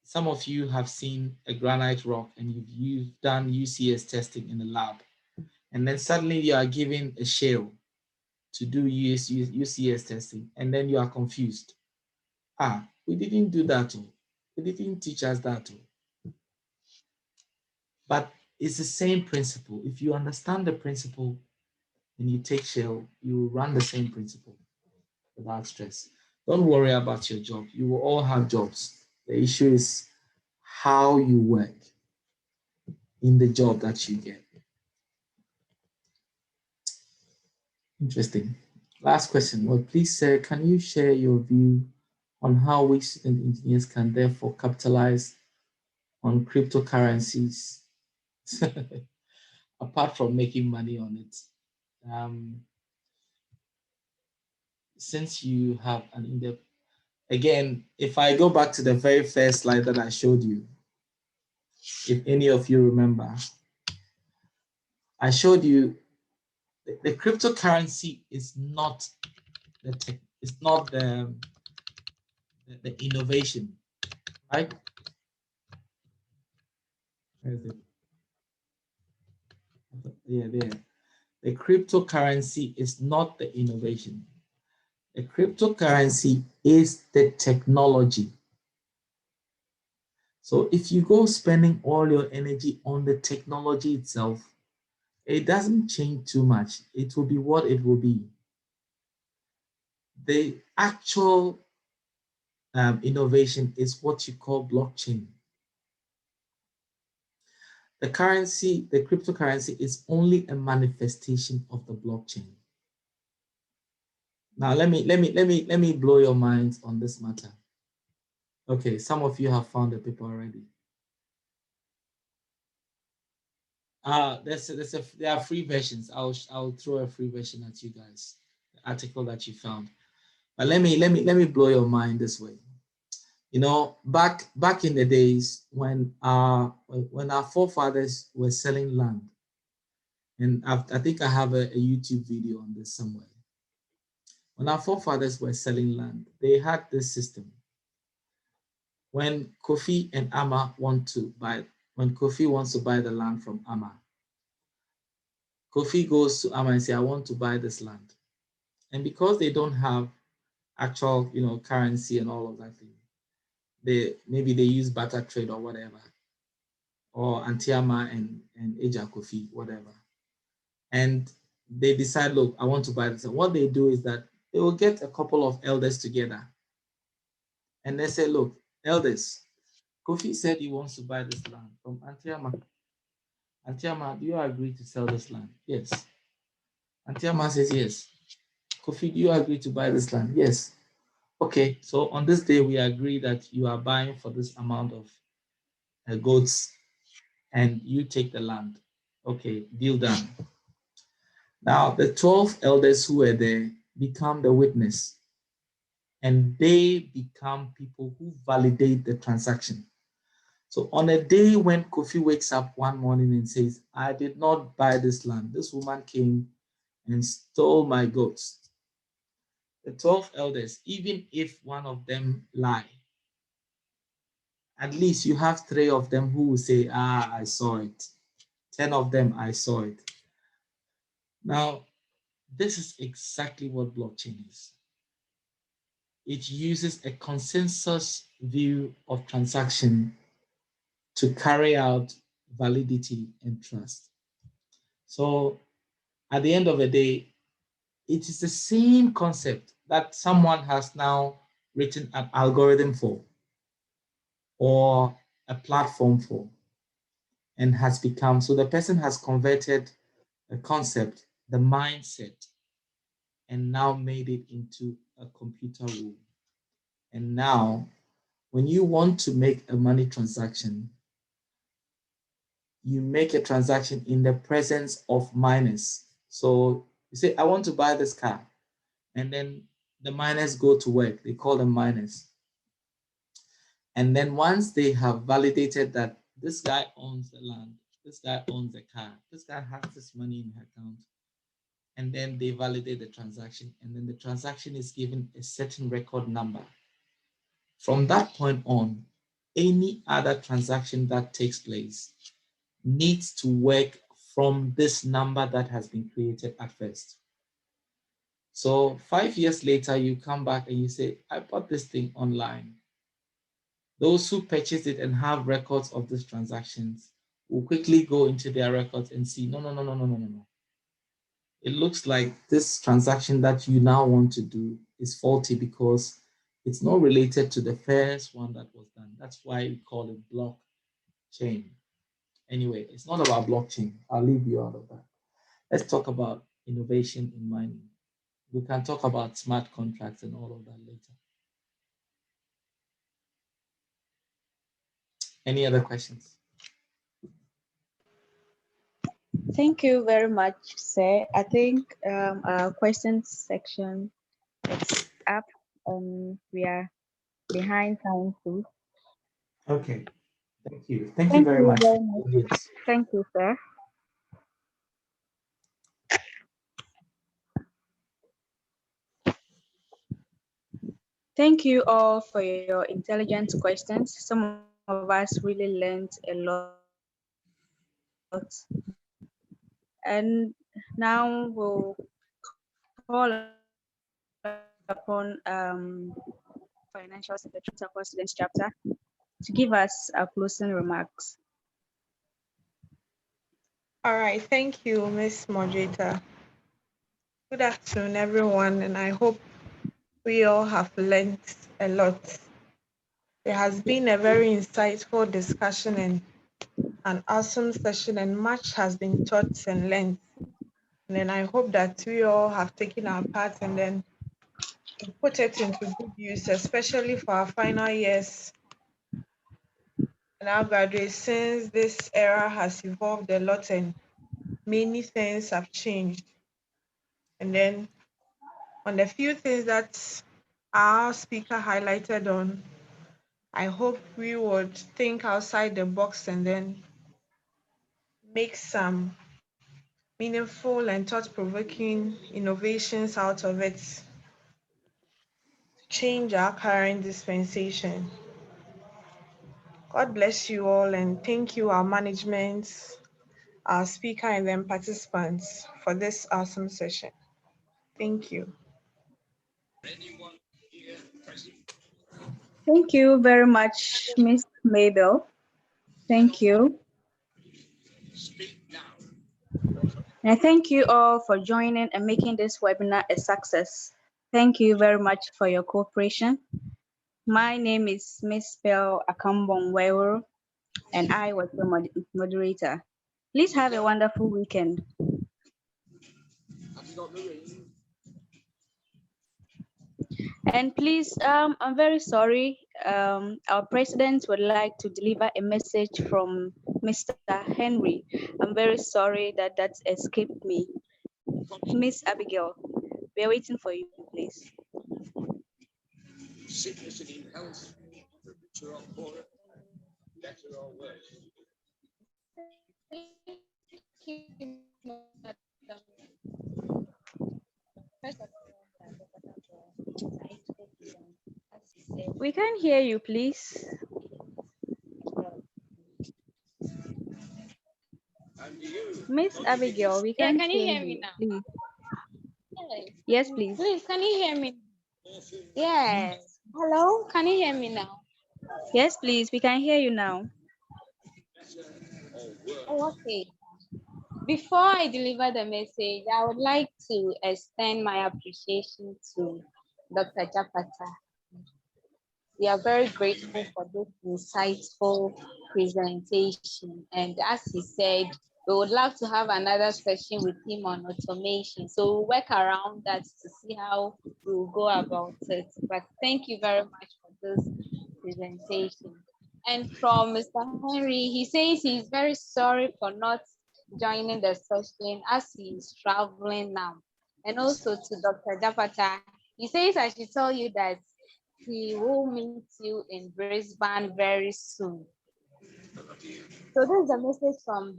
Some of you have seen a granite rock and you've done UCS testing in the lab. And then suddenly you are given a shell to do UCS testing, and then you are confused. We didn't do that. They didn't teach us that. But it's the same principle. If you understand the principle and you take shell, you run the same principle without stress. Don't worry about your job. You will all have jobs. The issue is how you work in the job that you get. Interesting. Last question. Well, please, sir, can you share your view on how we student engineers can therefore capitalize on cryptocurrencies apart from making money on it? Since you have an in-depth, again, if I go back to the very first slide that I showed you, if any of you remember, I showed you the cryptocurrency is not the tech, it's not the innovation, right? Where is it? Yeah, there. The cryptocurrency is not the innovation. The cryptocurrency is the technology. So if you go spending all your energy on the technology itself, it doesn't change too much. It will be what it will be. The actual innovation is what you call blockchain. The currency, the cryptocurrency is only a manifestation of the blockchain. Now let me blow your minds on this matter. Okay, some of you have found the paper already. There are free versions. I'll throw a free version at you guys. The article that you found. But let me blow your mind this way. You know, back in the days when our forefathers were selling land, And I think I have a YouTube video on this somewhere. When our forefathers were selling land, they had this system. When Kofi and Ama when Kofi wants to buy the land from Ama, Kofi goes to Ama and says, I want to buy this land. And because they don't have actual, currency and all of that thing, maybe they use barter trade or whatever, or Antiama and Eja Kofi, whatever. And they decide, look, I want to buy this. And what they do is that they will get a couple of elders together. And they say, look, elders, Kofi said he wants to buy this land from Antiama. Antiama, do you agree to sell this land? Yes. Antiama says yes. Kofi, do you agree to buy this land? Yes. Okay, so on this day, we agree that you are buying for this amount of goats and you take the land. Okay, deal done. Now, the 12 elders who were there become the witness, and they become people who validate the transaction. So on a day when Kofi wakes up one morning and says, I did not buy this land, this woman came and stole my goats. The 12 elders, even if one of them lie, at least you have 3 of them who will say, I saw it. 10 of them, I saw it. Now, this is exactly what blockchain is. It uses a consensus view of transaction to carry out validity and trust. So at the end of the day, it is the same concept that someone has now written an algorithm for or a platform for and has become, so the person has converted the concept, the mindset, and now made it into a computer rule. And now, when you want to make a money transaction, you make a transaction in the presence of miners. So you say, I want to buy this car. And then the miners go to work. They call them miners. And then once they have validated that this guy owns the land, this guy owns the car, this guy has this money in his account, and then they validate the transaction, and then the transaction is given a certain record number. From that point on, any other transaction that takes place needs to work from this number that has been created at first. So 5 years later, you come back and you say, I bought this thing online. Those who purchased it and have records of these transactions will quickly go into their records and see, no, no, no, no, no, no, no, no. It looks like this transaction that you now want to do is faulty because it's not related to the first one that was done. That's why we call it blockchain. Anyway, it's not about blockchain. I'll leave you out of that. Let's talk about innovation in mining. We can talk about smart contracts and all of that later. Any other questions? Thank you very much, sir. I think our questions section is up. We are behind time too. Okay. Thank you. Thank you Thank very you much. very much. Yes. Thank you, sir. Thank you all for your intelligent questions. Some of us really learned a lot. And now we'll call upon Financial Secretary Takwa Students Chapter to give us our closing remarks. All right, thank you, Miss Moderator. Good afternoon, everyone, and I hope we all have learned a lot. It has been a very insightful discussion and an awesome session, and much has been taught and learned. And then I hope that we all have taken our part and then put it into good use, especially for our final years and our graduates, since this era has evolved a lot and many things have changed. And then on the few things that our speaker highlighted on, I hope we would think outside the box and then make some meaningful and thought-provoking innovations out of it to change our current dispensation. God bless you all, and thank you, our management, our speaker, and then participants for this awesome session. Thank you. Thank you very much, Miss Mabel. Thank you. And I thank you all for joining and making this webinar a success. Thank you very much for your cooperation. My name is Miss Bell Akambong, and I was the moderator. Please have a wonderful weekend. And please, I'm very sorry. Our president would like to deliver a message from Mr. Henry. I'm very sorry that that escaped me. Miss Abigail, we're waiting for you, please. Simplicity in health, the richer or poorer, better or worse. We can't hear you, please. Miss Abigail, we can't can you hear hear me you, now? please. Yes. Yes, please. Please, can you hear me? Yes. Hello, can you hear me now? Yes, please. We can hear you now. Oh, okay. Before I deliver the message, I would like to extend my appreciation to Dr. Dzakpata. We are very grateful for this insightful presentation. And as he said, we would love to have another session with him on automation. So we'll work around that to see how we will go about it. But thank you very much for this presentation. And from Mr. Henry, he says he's very sorry for not joining the session as he is traveling now. And also to Dr. Dzakpata, he says I should tell you that he will meet you in Brisbane very soon. So this is a message from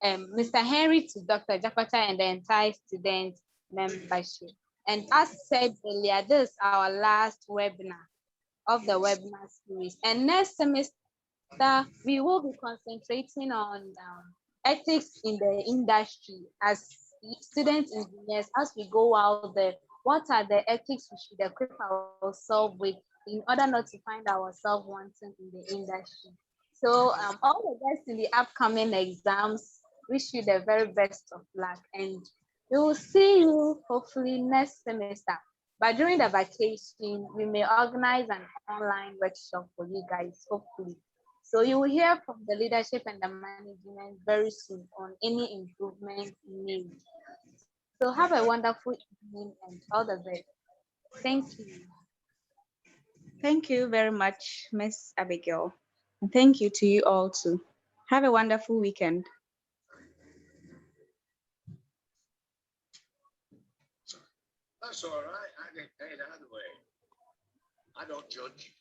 Mr. Henry to Dr. Dzakpata and the entire student membership. And as said earlier, this is our last webinar of the webinar series. And next semester, we will be concentrating on ethics in the industry as student engineers. As we go out there, what are the ethics we should equip ourselves with in order not to find ourselves wanting in the industry? So all the best in the upcoming exams. Wish you the very best of luck, and we will see you hopefully next semester. But during the vacation, we may organize an online workshop for you guys, hopefully. So you will hear from the leadership and the management very soon on any improvement made. So have a wonderful evening and all the best. Thank you. Thank you very much, Miss Abigail. And thank you to you all too. Have a wonderful weekend. That's all right. I get paid either way. I don't judge.